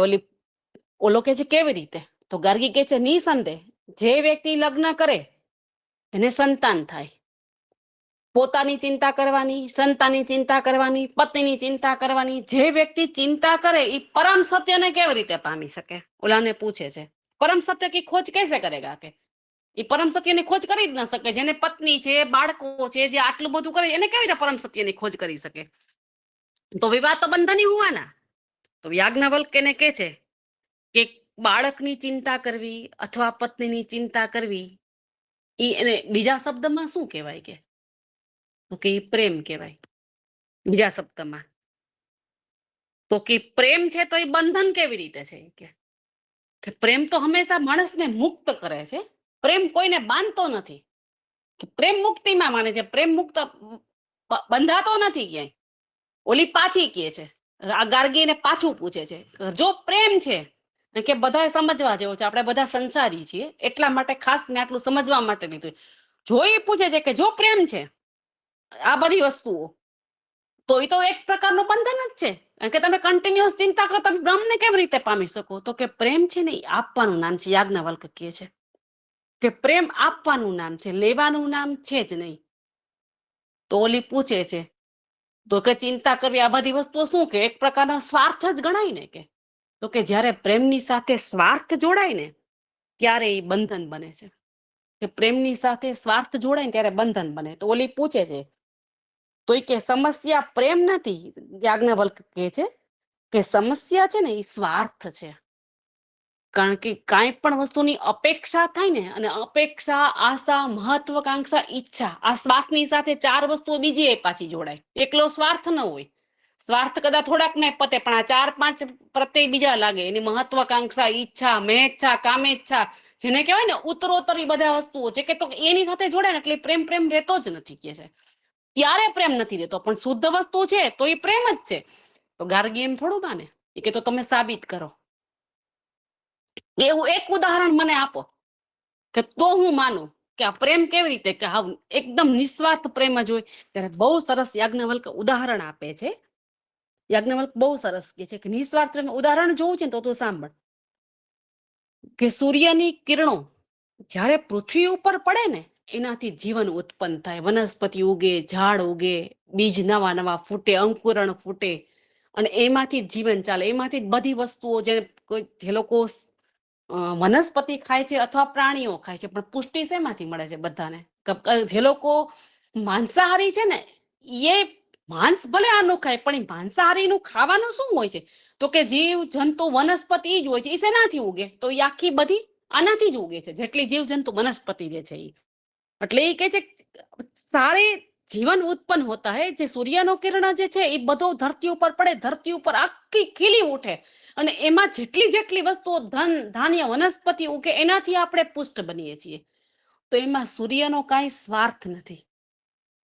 ઓલો કે છે કેવી રીતે? તો ગાર્ગી કે છે નિસંદેહ, જે વ્યક્તિ લગ્ન કરે એને સંતાન થાય. પોતાની ચિંતા કરવાની, સંતાનની ચિંતા કરવાની, પત્નીની ચિંતા કરવાની, જે વ્યક્તિ ચિંતા કરે એ પરમ સત્યને કેવી રીતે પામી શકે? ઓલાને પૂછે છે પરમ સત્ય की खोज कैसे करेगा? કે એ પરમ સત્યની ખોજ કરી જ ન શકે. જેને પત્ની છે, બાળકો છે, જે આટલું બધું કરે એને કેવી રીતે પરમ સત્યની ખોજ કરી શકે? તો વિવાહ તો બંધની હોવાના. તો યાજ્ઞવલ્ક એને કહે છે કે બાળકની ચિંતા કરવી અથવા પત્નીની ચિંતા કરવી એ એને બીજા શબ્દમાં શું કહેવાય? કે તો કે પ્રેમ કહેવાય બીજા શબ્દમાં. તો કે પ્રેમ છે તો એ બંધન કેવી રીતે છે? કે પ્રેમ તો હંમેશા માણસને મુક્ત કરે છે, પ્રેમ કોઈને બાંધતો નથી. કે પ્રેમ મુક્તિમાં માને છે, પ્રેમ મુક્ત બંધાતો નથી ક્યાંય. ઓલી પાછી કહે છે, આ ગાર્ગીને પાછું પૂછે છે જો પ્રેમ છે કે બધા સમજવા જેવો છે, આપણે બધા સંસારી છીએ એટલા માટે ખાસ મેં આટલું સમજવા માટે લીધું. જો એ પૂછે છે કે જો પ્રેમ છે આ બધી વસ્તુઓ, તો એ તો એક પ્રકારનું બંધન જ છે. કે તમે કન્ટિન્યુઅસ ચિંતા કરો તમે બ્રહ્મને કેવી રીતે પામી શકો? તો કે પ્રેમ છે ને એ આપવાનું નામ છે. યાજ્ઞવલ્ક કહે છે કે પ્રેમ આપવાનું નામ છે, લેવાનું નામ છે જ નહીં. તો ઓલી પૂછે છે તો કે ચિંતા કરવી આ બધી વસ્તુઓ શું કે એક પ્રકારનો સ્વાર્થ જ ગણાય ને? કે તો કે જ્યારે પ્રેમની સાથે સ્વાર્થ જોડાય ને ત્યારે એ બંધન બને છે. કે પ્રેમની સાથે સ્વાર્થ જોડાય ને ત્યારે બંધન બને. તો ઓલી પૂછે છે તો એ કે સમસ્યા પ્રેમ નથી. યાજ્ઞવલ્ક કહે છે કે સમસ્યા છે ને એ સ્વાર્થ છે. કારણ કે કાંઈ પણ વસ્તુની અપેક્ષા થાય ને, અને અપેક્ષા, આશા, મહત્વકાંક્ષા, ઈચ્છા, આ સ્વાર્થની સાથે 4 વસ્તુઓ બીજી એ પાછી જોડાય. એકલો સ્વાર્થ ન હોય. સ્વાર્થ કદાચ થોડાક ને પતે, પણ આ 4-5 પ્રત્યય બીજા લાગે. એની મહત્વકાંક્ષા, ઈચ્છા, મેચ્છા, કામેચ્છા, જેને કહેવાય ને ઉત્તરોત્તર બધા વસ્તુઓ છે કે તો એની સાથે જોડાય ને એટલે પ્રેમ રહેતો જ નથી. કે છે ત્યારે પ્રેમ નથી રહેતો, પણ શુદ્ધ વસ્તુ છે તો એ પ્રેમ જ છે. તો ગાર્ગી એમ થોડું માને કે તો તમે સાબિત કરો. એવું એક ઉદાહરણ મને આપો કે તો હું માનું કે આ પ્રેમ કેવી રીતે કે હા એકદમ નિસ્વાર્થ પ્રેમ જ હોય. ત્યારે બહુ સરસ યાજ્ઞવલ્ક ઉદાહરણ આપે છે. યાજ્ઞવલ્ક બહુ સરસ કહે છે કે નિસ્વાર્થ પ્રેમ ઉદાહરણ જોવું છે ને તો તું સાંભળ. કે સૂર્યની કિરણો જ્યારે પૃથ્વી ઉપર પડે ને એનાથી જીવન ઉત્પન્ન થાય, વનસ્પતિ ઉગે, ઝાડ ઉગે, બીજ નવા ફૂટે, અંકુરણ ફૂટે, અને એમાંથી જીવન ચાલે. એમાંથી બધી વસ્તુઓ જે લોકો વનસ્પતિ ખાય છે અથવા પ્રાણીઓ ખાય છે, પણ પુષ્ટિ શેમાંથી મળે છે બધાને? જે લોકો માંસાહારી છે ને એ માંસ ભલે આનું ખાય, પણ એ માંસાહારીનું ખાવાનું શું હોય છે? તો કે જીવ જંતુ વનસ્પતિ જ હોય છે. એ શેનાથી ઉગે? તો એ આખી બધી આનાથી જ ઉગે છે, જેટલી જીવ જંતુ વનસ્પતિ જે છે એ. એટલે એ કહે છે સારી जीवन उत्पन्न होता है जे सूर्यનો કિરણ જે છે એ બધો ધરતી ઉપર પડે, ધરતી ઉપર આખી ખીલી ઉઠે અને એમાં જેટલી વસ્તુઓ ધન ધાન્ય વનસ્પતિ ઉગે એનાથી આપણે પુષ્ટ બનીએ છીએ. તો એમાં સૂર્યનો કાંઈ સ્વાર્થ નથી.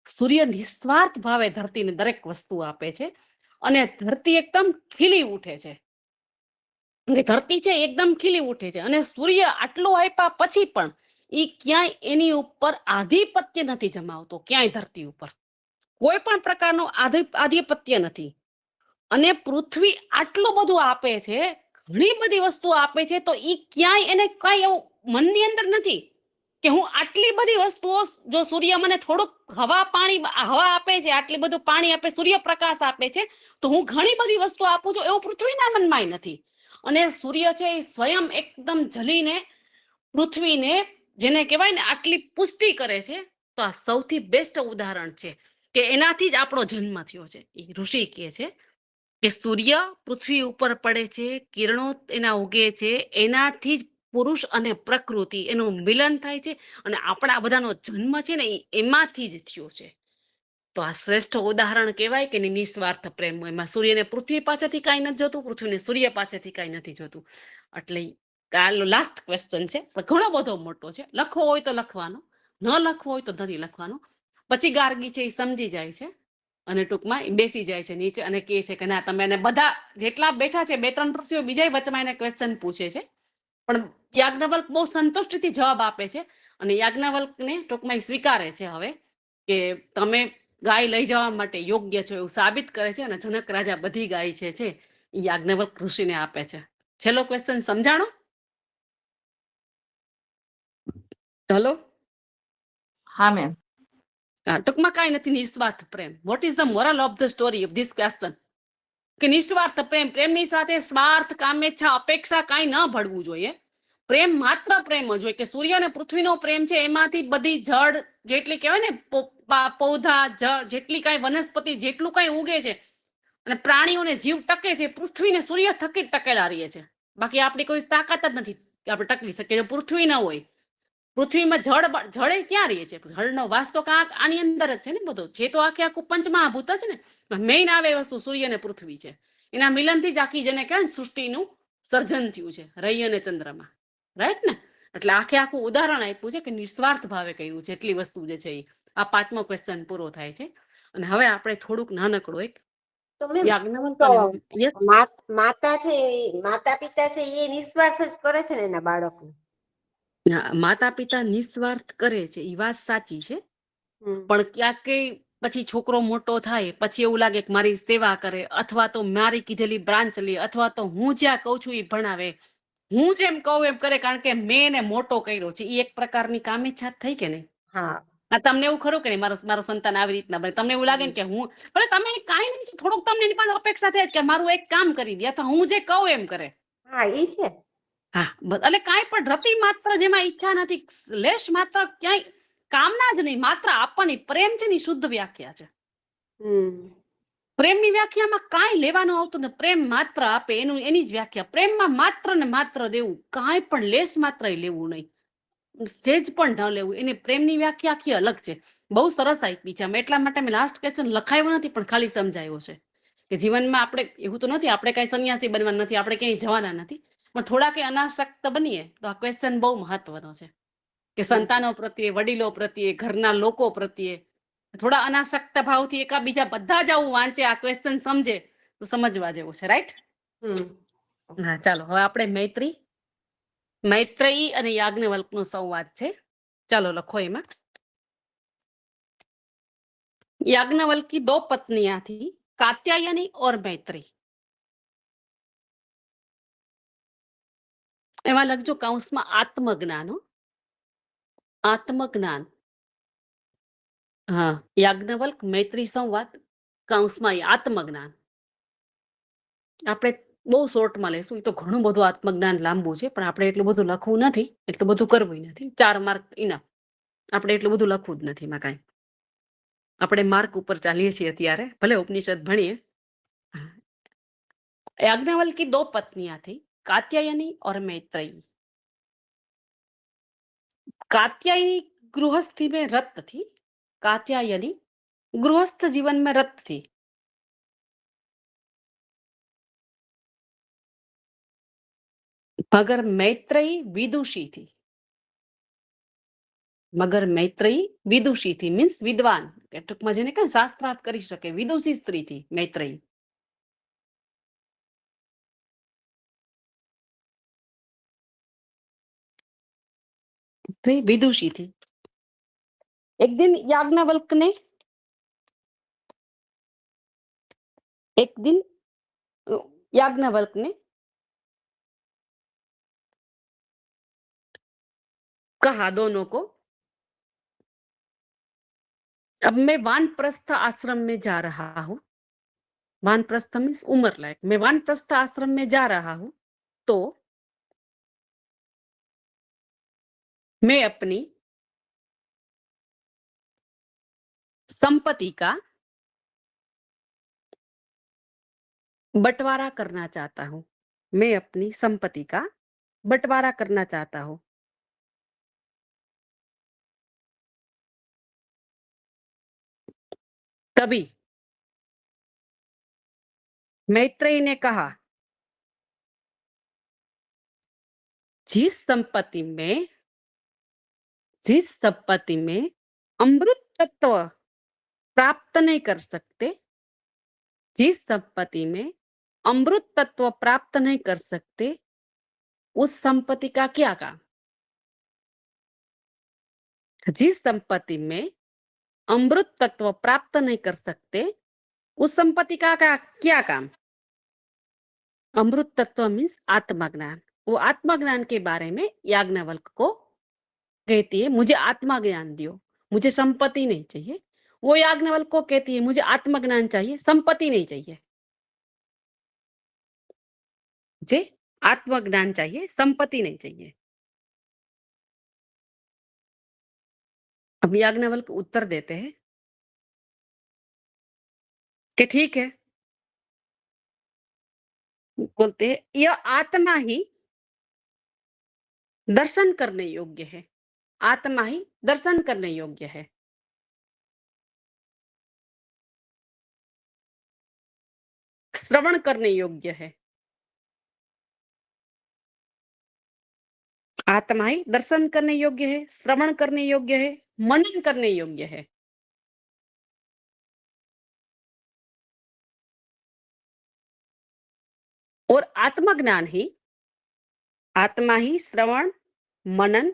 સૂર્ય નિસ્વાર્થ ભાવે ધરતીને દરેક વસ્તુ આપે છે અને ધરતી એકદમ ખીલી ઉઠે છે. ધરતી છે એકદમ ખીલી ઉઠે છે અને સૂર્ય આટલું આપ્યા પછી પણ એ ક્યાંય એની ઉપર આધિપત્ય નથી જમાવતો. ક્યાંય ધરતી ઉપર કોઈ પણ પ્રકારનો આધિપત્ય નથી. અને પૃથ્વી આટલું બધું આપે છે, ઘણી બધી વસ્તુ આપે છે, તો એ ક્યાંય એને કઈ એવું મનની અંદર નથી કે હું આટલી બધી વસ્તુઓ, જો સૂર્ય મને થોડુંક હવા આપે છે, આટલી બધું પાણી આપે, સૂર્યપ્રકાશ આપે છે, તો હું ઘણી બધી વસ્તુ આપું છું, એવું પૃથ્વીના મનમાં નથી. અને સૂર્ય છે એ સ્વયં એકદમ જલીને પૃથ્વીને, જેને કહેવાય ને, આટલી પુષ્ટિ કરે છે. તો આ સૌથી બેસ્ટ ઉદાહરણ છે કે એનાથી જ આપણો જન્મ થયો છે. એ ઋષિ કહે છે કે સૂર્ય પૃથ્વી ઉપર પડે છે, કિરણો એના ઉગે છે, એનાથી જ પુરુષ અને પ્રકૃતિ એનું મિલન થાય છે અને આપણા બધાનો જન્મ છે ને એમાંથી જ થયો છે. તો આ શ્રેષ્ઠ ઉદાહરણ કહેવાય કે નિસ્વાર્થ પ્રેમ. એમાં સૂર્યને પૃથ્વી પાસેથી કાંઈ નથી જોતું, પૃથ્વીને સૂર્ય પાસેથી કાંઈ નથી જોતું. એટલે લાસ્ટ ક્વેશ્ચન છે, પણ ઘણો બધો મોટો છે. લખવો હોય તો લખવાનો, ન લખવો હોય તો નથી લખવાનો. પછી ગાર્ગી છે એ સમજી જાય છે અને ટૂંકમાં બેસી જાય છે નીચે અને કહે છે કે ના, તમે એને બધા જેટલા બેઠા છે, 2-3 ઋષિઓ બીજા વચમાં એને ક્વેશ્ચન પૂછે છે, પણ યાજ્ઞવલ્ક બહુ સંતુષ્ટિથી જવાબ આપે છે અને યાજ્ઞવલ્કને ટૂંકમાં સ્વીકારે છે હવે કે તમે ગાય લઈ જવા માટે યોગ્ય છો એવું સાબિત કરે છે અને જનક રાજા બધી ગાય છે એ યાજ્ઞવલ્ક ઋષિને આપે છે. છેલ્લો ક્વેશ્ચન સમજાણો? હેલો? હા મેમ. ટૂંકમાં કાંઈ નથી, નિસ્વાર્થ પ્રેમ. What is the moral of the story of this question? કે નિસ્વાર્થ પ્રેમ, પ્રેમની સાથે સ્વાર્થ, કામેચ્છા, અપેક્ષા કાંઈ ન ભળવું જોઈએ. પ્રેમ માત્ર પ્રેમ જ હોય. કે સૂર્ય અને પૃથ્વીનો પ્રેમ છે એમાંથી બધી જળ જેટલી કહેવાય ને, પૌધા, જળ જેટલી કાંઈ વનસ્પતિ જેટલું કાંઈ ઉગે છે અને પ્રાણીઓને જીવ ટકે છે, પૃથ્વીને સૂર્ય થકી જ ટકેલા રહીએ છે. બાકી આપણી કોઈ તાકાત જ નથી કે આપણે ટકવી શકીએ. જો પૃથ્વી ન હોય, પૃથ્વીમાં જળે ક્યાં રહીએ છે? જળનો વાસ તો કાંક આની અંદર જ છે ને બધો. છે તો આખું પંચમહાભૂત જ ને. મેઇન આવે વસ્તુ સૂર્ય અને પૃથ્વી છે. એના મિલનથી જ આખી જેને કહેવાય ને સૃષ્ટિનું સર્જન થયું છે, રવિ અને ચંદ્રમાં. રાઈટ ને? એટલે આખું ઉદાહરણ આપ્યું છે કે નિસ્વાર્થ ભાવે કર્યું છે એટલી વસ્તુ જે છે એ. આ 5મો ક્વેશ્ચન પૂરો થાય છે. અને હવે આપણે થોડુંક નાનકડું એક તો મેમ, યાજ્ઞવલ્ક તો Yes? માતા છે, માતા પિતા છે એ નિસ્વાર્થ જ કરે છે ને એના બાળકને. માતા પિતા નિસ્વાર્થ કરે છે એ વાત સાચી છે, હમ. પણ ક્યાંક પછી છોકરો મોટો થાય પછી એવું લાગે કે મારી સેવા કરે, અથવા તો મારી કીધેલી બ્રાન્ચ લે, અથવા તો હું જ્યાં કહું છું એ ભણાવે, હું જેમ કહું એમ કરે, કારણ કે મેં એને મોટો કર્યો છે. એ એક પ્રકારની કામેચ્છા થઈ કે નહીં? હા. તમને એવું ખરું કે નહીં મારો સંતાન આવી રીતના બને? તમને એવું લાગે ને કે હું, ભલે તમે કાંઈ નહીં, થોડુંક તમને એની પાસે અપેક્ષા થાય કે મારું એક કામ કરી દે અથવા હું જે કહું એમ કરે. હા, એ છે. હા, એટલે કાંઈ પણ રતિ માત્ર જેમાં ઈચ્છા નથી, લેશ માત્ર ક્યાંય કામના જ નહીં, માત્ર આપવાની. પ્રેમ છે ની શુદ્ધ વ્યાખ્યા છે. પ્રેમની વ્યાખ્યામાં કાંઈ લેવાનું આવતું ને, પ્રેમ માત્ર આપે એની જ વ્યાખ્યા. પ્રેમમાં માત્ર ને માત્ર દેવું, કાંઈ પણ લેશ માત્ર લેવું નહીં, સેજ પણ ન લેવું. એની પ્રેમની વ્યાખ્યા આખી અલગ છે. બહુ સરસ આપી છે. એટલા માટે મેં લાસ્ટ ક્વેશ્ચન લખાયો નથી, પણ ખાલી સમજાયો છે કે જીવનમાં આપણે એવું તો નથી, આપણે કાંઈ સંન્યાસી બનવાના નથી, આપણે ક્યાંય જવાના નથી, પણ થોડા કે અનાસક્ત બનીએ તો આ ક્વેશ્ચન બહુ મહત્વનો છે કે સંતાનો પ્રત્યે, વડીલો પ્રત્યે, ઘરના લોકો પ્રત્યે થોડા અનાસક્ત ભાવથી એકાબીજા બધા જ આવું વાંચે, આ ક્વેશ્ચન સમજે તો સમજવા જેવું છે. રાઈટ? હા, ચાલો હવે આપણે મૈત્રેયી અને યાજ્ઞવલ્કનો સંવાદ છે. ચાલો લખો એમાં. યાજ્ઞવલ્કી 2 પત્નિयां थी, कात्यायनी और मैत्री. એમાં લખજો કૌંસમાં આત્મજ્ઞાન. આત્મજ્ઞાન. હા, યાજ્ઞવલ્ક મૈત્રી સંવાદ કૌંસમાં આત્મજ્ઞાન. આપણે બહુ શોર્ટમાં લઈશું. એ તો ઘણું બધું આત્મજ્ઞાન લાંબુ છે, પણ આપણે એટલું બધું લખવું નથી, એટલું બધું કરવું નથી. 4 માર્ક ઇનફ. આપણે એટલું બધું લખવું જ નથી એમાં કાંઈ. આપણે માર્ક ઉપર ચાલીએ છીએ અત્યારે, ભલે ઉપનિષદ ભણીએ. યાજ્ઞવલ્કી 2 પત્નિयां थी, कात्यायनी और मैत्रेयी. कात्यायनी गृहस्थी में रत थी, कात्यायनी ગૃહસ્થ જીવનમાં રત थी। મગર મૈત્રેયી વિદુષી थी। મગર મૈત્રેયી વિદુષી थी મીન્સ વિદ્વાન, ટૂંકમાં જેને કઈ શાસ્ત્રાર્થ કરી શકે, વિદુષી સ્ત્રી थी મૈત્રેયી। विदुषी थी। एक दिन याज्ञवल्क ने कहा दोनों को, अब मैं वानप्रस्थ आश्रम में जा रहा हूं। वानप्रस्थ मीन्स उम्र लायक। मैं वानप्रस्थ आश्रम में जा रहा हूं तो मैं अपनी संपत्ति का बंटवारा करना चाहता हूं। मैं अपनी संपत्ति का बंटवारा करना चाहता हूं। तभी मैत्रेयी ने कहा, जिस संपत्ति में अमृत तत्व प्राप्त नहीं कर सकते, जिस संपत्ति में अमृत तत्व प्राप्त नहीं कर सकते, उस संपत्ति का क्या काम। जिस संपत्ति में अमृत तत्व प्राप्त नहीं कर सकते, उस संपत्ति का क्या काम। अमृत तत्व मीन्स आत्मज्ञान। वो आत्मज्ञान के बारे में याज्ञवल्क को कहती है, मुझे आत्मज्ञान दियो, मुझे संपत्ति नहीं चाहिए। वो याज्ञवल्क को कहती है, मुझे आत्मज्ञान चाहिए, संपत्ति नहीं चाहिए। मुझे आत्मज्ञान चाहिए, संपत्ति नहीं चाहिए। अब याज्ञवल्क उत्तर देते हैं कि ठीक है। बोलते हैं, यह आत्मा ही दर्शन करने योग्य है। आत्मा ही दर्शन करने योग्य है। श्रवण करने योग्य है। आत्मा ही दर्शन करने योग्य है, श्रवण करने योग्य है, मनन करने योग्य है। और आत्मज्ञान ही, आत्मा ही श्रवण, मनन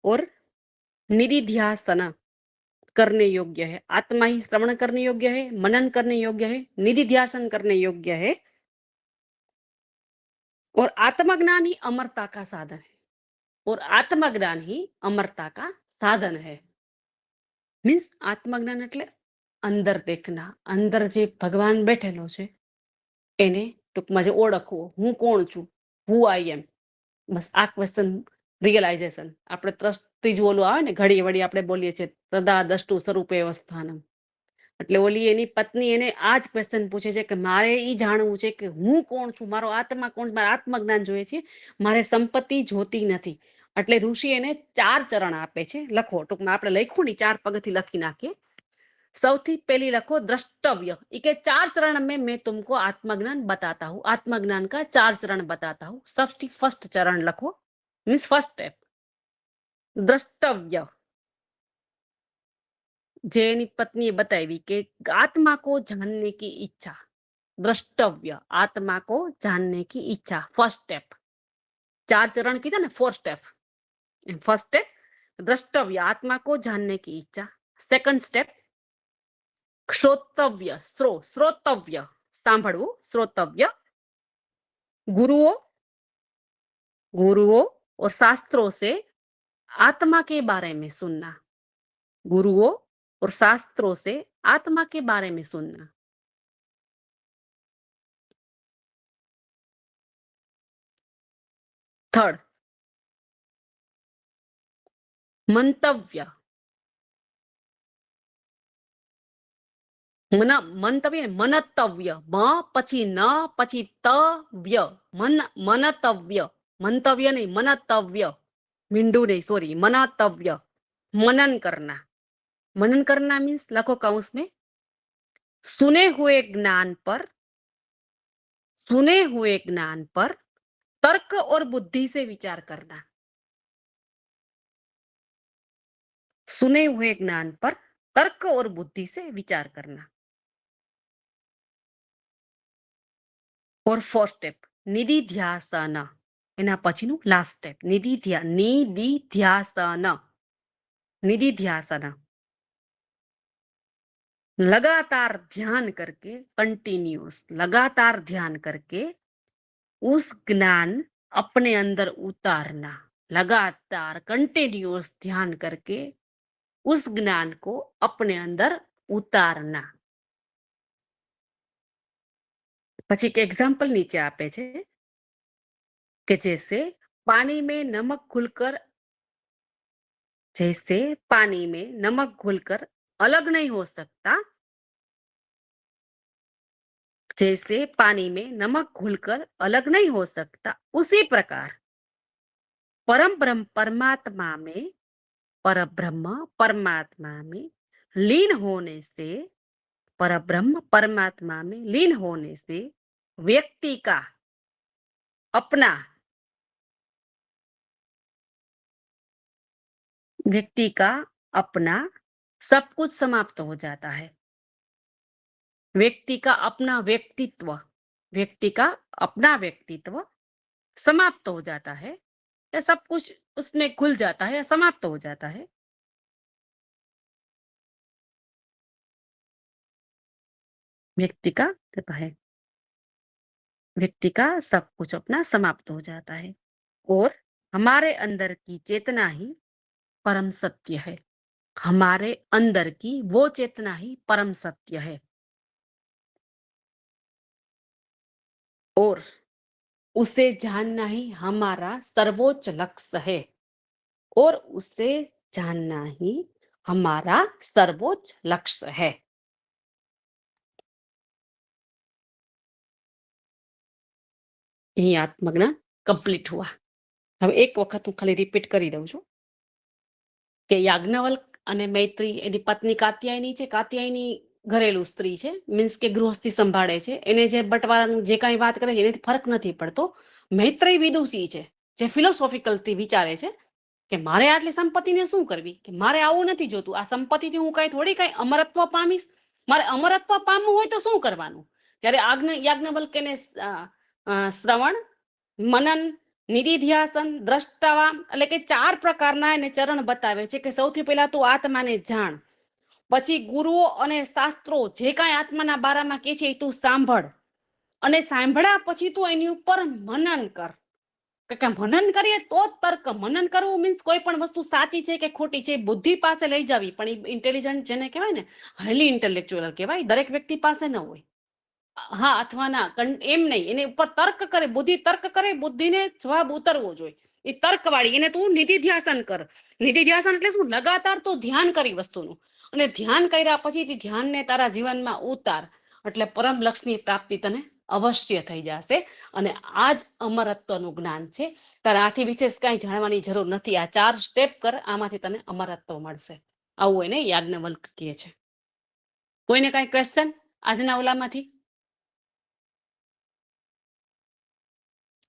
और निधिध्यासन करने योग्य है। आत्मा ही श्रवण करने योग्य है, मनन करने योग्य है, निधिध्यासन करने योग्य है। और आत्मज्ञान ही अमरता का साधन है। और आत्मज्ञान ही अमरता का साधन है। मीन्स आत्मज्ञान એટલે અંદર देखना, અંદર જે ભગવાન બેઠેલો છે એને ટૂંકમાં જે ઓળખવો, હું કોણ છું, હુ આઈ એમ। બસ આ ક્વેશ્ચન રિયલાઇઝેશન આપણે ટ્રસ્ટથી જ ઓલું આવે ને, ઘડી વળી આપણે બોલીએ છીએ તદા દષ્ટુ સ્વરૂપે અવસ્થાનમ। એટલે ઓલી એની પત્ની એને આ જ ક્વેશ્ચન પૂછે છે કે મારે ઈ જાણવું છે કે હું કોણ છું, મારો આત્મા કોણ છે, મારે આત્મજ્ઞાન જોઈએ છે, મારે સંપત્તિ જોતી નથી। એટલે ઋષિ એને 4 ચરણ આપે છે। લખો, ટૂંકમાં આપણે લખ્યું ને 4 પગથી લખી નાખીએ। સૌથી પહેલી લખો દ્રષ્टव्य। ई के 4 चरण में मैं तुमको आत्मज्ञान बताता हूँ। आत्मज्ञान का 4 चरण बताता हूँ। सबसे फर्स्ट चरण लखो, मीन्स फर्स्ट स्टेप द्रष्टव्य। जेनी पत्नी बताई कि आत्मा को जानने की इच्छा, द्रष्टव्य, आत्मा को जानने की इच्छा, फर्स्ट स्टेप। 4 चरण कीधा ने, 4 स्टेप। फर्स्ट स्टेप द्रष्टव्य, आत्मा को जानने की इच्छा। सेकंड स्टेप श्रोतव्य, श्रोतव्य, सांभळवू, श्रोतव्य। गुरुओं और शास्त्रों से आत्मा के बारे में सुनना। गुरुओं और शास्त्रों से आत्मा के बारे में सुनना। थर्ड मंतव्य। मंतव्य मनतव्य, म पछी न पछी तव्य, मनतव्य, मंतव्य नहीं मनतव्य, मींडू नहीं, सॉरी, मनतव्य, मनन करना। मनन करना मीन्स लखो कौंस में, सुने हुए ज्ञान पर तर्क और बुद्धि से विचार करना। सुने हुए ज्ञान पर तर्क और बुद्धि से विचार करना। और 4th स्टेप निधिध्यासन, एना पछीनु लास्ट स्टेप निधिध्यासन, लगातार ध्यान करके, कंटिन्यूअस लगातार ध्यान करके उस ज्ञान अपने अंदर उतारना। लगातार कंटिन्यूअस ध्यान करके उस ज्ञान को अपने अंदर उतारना। પછી એક એક્ઝામ્પલ નીચે આપે છે કે जैसे पानी में नमक घुलकर अलग नहीं हो सकता, जैसे पानी में नमक घुलकर अलग नहीं हो सकता, उसी प्रकार परब्रह्म परमात्मा में लीन होने से, परब्रह्म परमात्मा में लीन होने से व्यक्ति का अपना सब कुछ समाप्त हो जाता है। व्यक्ति का अपना व्यक्तित्व समाप्त हो जाता है, या सब कुछ उसमें खुल जाता है या समाप्त हो जाता है। व्यक्ति का कहता है, व्यक्ति का सब कुछ अपना समाप्त हो जाता है, और हमारे अंदर की चेतना ही परम सत्य है। हमारे अंदर की वो चेतना ही परम सत्य है, और उसे जानना ही हमारा सर्वोच्च लक्ष्य है, और उसे जानना ही हमारा सर्वोच्च लक्ष्य है। અહીં આત્મજ્ઞાન કમ્પ્લીટ હુઆ। હવે એક વખત હું ખાલી રિપીટ કરી દઉં છું કે યાજ્ઞવલ્ક અને મૈત્રી એની પત્ની કાત્યાયની છે, કાત્યાયની ઘરેલું સ્ત્રી છે, મીન્સ કે ગૃહસ્થી સંભાળે છે, એને જે બટવારાનું જે કાંઈ વાત કરે છે એનાથી ફરક નથી પડતો। મૈત્રેય વિદુષી છે, જે ફિલોસોફિકલથી વિચારે છે કે મારે આટલી સંપત્તિને શું કરવી, કે મારે આવું નથી જોતું, આ સંપત્તિથી હું કાંઈ થોડી કાંઈ અમરત્વ પામીશ, મારે અમરત્વ પામવું હોય તો શું કરવાનું। ત્યારે યાજ્ઞવલ્ક એને શ્રવણ, મનન, નિધિધ્યાસન, દ્રષ્ટાવા એટલે કે 4 પ્રકારના એને ચરણ બતાવે છે કે સૌથી પહેલા તું આત્માને જાણ, પછી ગુરુઓ અને શાસ્ત્રો જે કાંઈ આત્માના બારામાં કહે છે એ તું સાંભળ, અને સાંભળ્યા પછી તું એની ઉપર મનન કર, કે મનન કરીએ તો જ તર્ક। મનન કરવું મીન્સ કોઈ પણ વસ્તુ સાચી છે કે ખોટી છે બુદ્ધિ પાસે લઈ જાવી, પણ ઇન્ટેલિજન્ટ જેને કહેવાય ને હાઈલી ઇન્ટેલેક્ચ્યુઅલ કહેવાય, દરેક વ્યક્તિ પાસે ન હોય। હા અથવા ના એમ નહીં, એને ઉપર તર્ક કરે, બુદ્ધિ તર્ક કરે, બુદ્ધિને જવાબ ઉતરવો જોઈએ, એ તર્ક વાળી। એને તું નિધિધ્યાસન કર। નિધિધ્યાસન એટલે શું? લગાતાર તું ધ્યાન કરી વસ્તુનું, અને ધ્યાન કર્યા પછી તે ધ્યાનને તારા જીવનમાં ઉતાર, એટલે પરમ લક્ષ્યની પ્રાપ્તિ તને અવશ્ય થઈ જશે। અને આ જ અમરત્વનું જ્ઞાન છે। તારે આથી વિશેષ કાંઈ જાણવાની જરૂર નથી। આ 4 સ્ટેપ કર, આમાંથી તને અમરત્વ મળશે, આવું એને યાજ્ઞવલ્ક કહે છે। કોઈને કાંઈ ક્વેશ્ચન આજના ઓલામાંથી?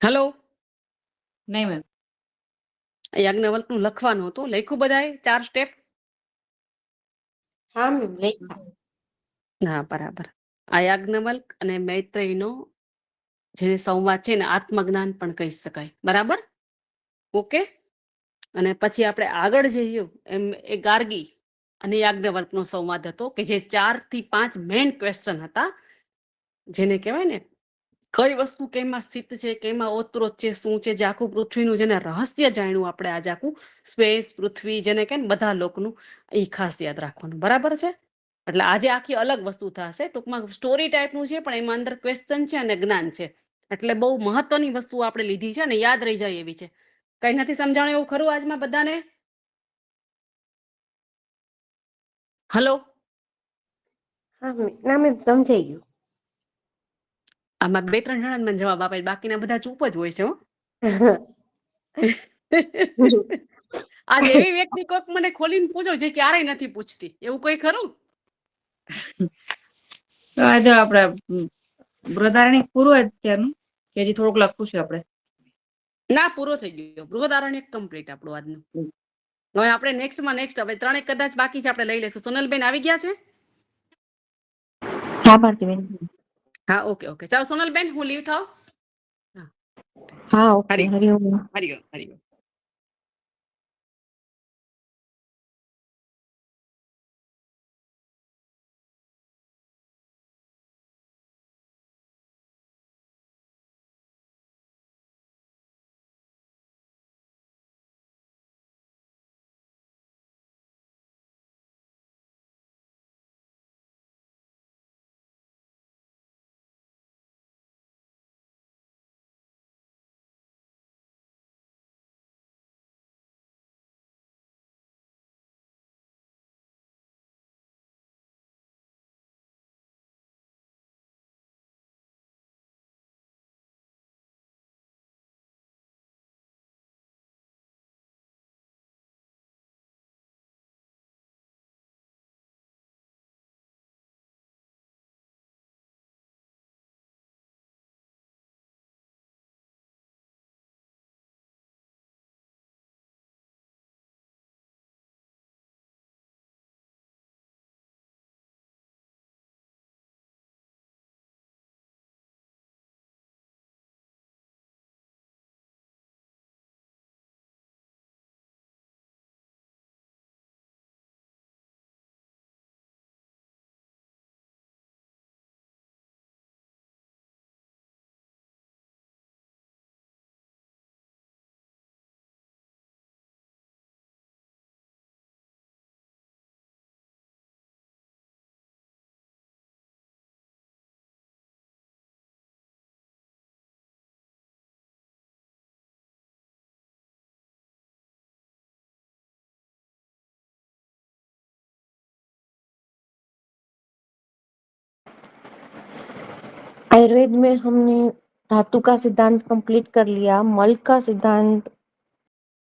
હેલો, નહીં મેમ। યાજ્ઞવલ્કનું લખવાનું હતું, લખ્યું બધાએ 4 સ્ટેપ? હા મેમ, લેખા। હા બરાબર। આ યાજ્ઞવલ્ક અને મૈત્રેયનો જેને સંવાદ છે ને આત્મજ્ઞાન પણ કહી શકાય, બરાબર? ઓકે। અને પછી આપણે આગળ જઈએ એમ એ ગાર્ગી અને યાજ્ઞવલ્કનો સંવાદ હતો કે જે 4 થી 5 મેઇન ક્વેશ્ચન હતા, જેને કહેવાય ને કઈ વસ્તુ કેમાં સ્થિત છે, કેમાં ઓતપ્રોત છે, શું છે, જે આખું પૃથ્વીનું જેને રહસ્ય જાણ્યું આપણે, આજે આખું સ્પેસ પૃથ્વી જેને કહે ને બધા લોકનું, એ ખાસ યાદ રાખવાનું, બરાબર છે? એટલે આજે આખી અલગ વસ્તુ થશે, ટૂંકમાં સ્ટોરી ટાઈપનું છે પણ એમાં અંદર ક્વેશ્ચન છે અને જ્ઞાન છે, એટલે બહુ મહત્વની વસ્તુ આપણે લીધી છે અને યાદ રહી જાય એવી છે। કઈ નથી સમજાણું એવું ખરું આજમાં બધાને? હલો, હા ના મેમ, સમજાઈ ગયું। આમાં 2-3 જણા મને જવાબ આપે, બાકીના બધા ચૂપ જ હોય છે હો। આજ એવી વ્યક્તિ કોઈક મને ખોલીને પૂછો જે ક્યારેય નથી પૂછતી, એવું કોઈ ખરું? તો આજે આપણે બૃહદારણ્યક પૂરું અત્યારનું કે હજી થોડુંક લખવું છે આપણે? ના, પૂરો થઈ ગયો બૃહદારણ્યક કમ્પ્લીટ આપણું આજનું. હવે આપણે નેક્સ્ટ હવે 3 કદાચ બાકી છે, આપણે લઈ લેશું. સોનલબેન આવી ગયા છે? હા ભારતીબેન. હા, ઓકે. ચાલો સોનલબેન, હું લીવ થાવ. હા, ઓકે. હરિઓમ. હરિઓમ. હરિઓમ. आयुर्वेद में हमने धातु का सिद्धांत कंप्लीट कर लिया, मल का सिद्धांत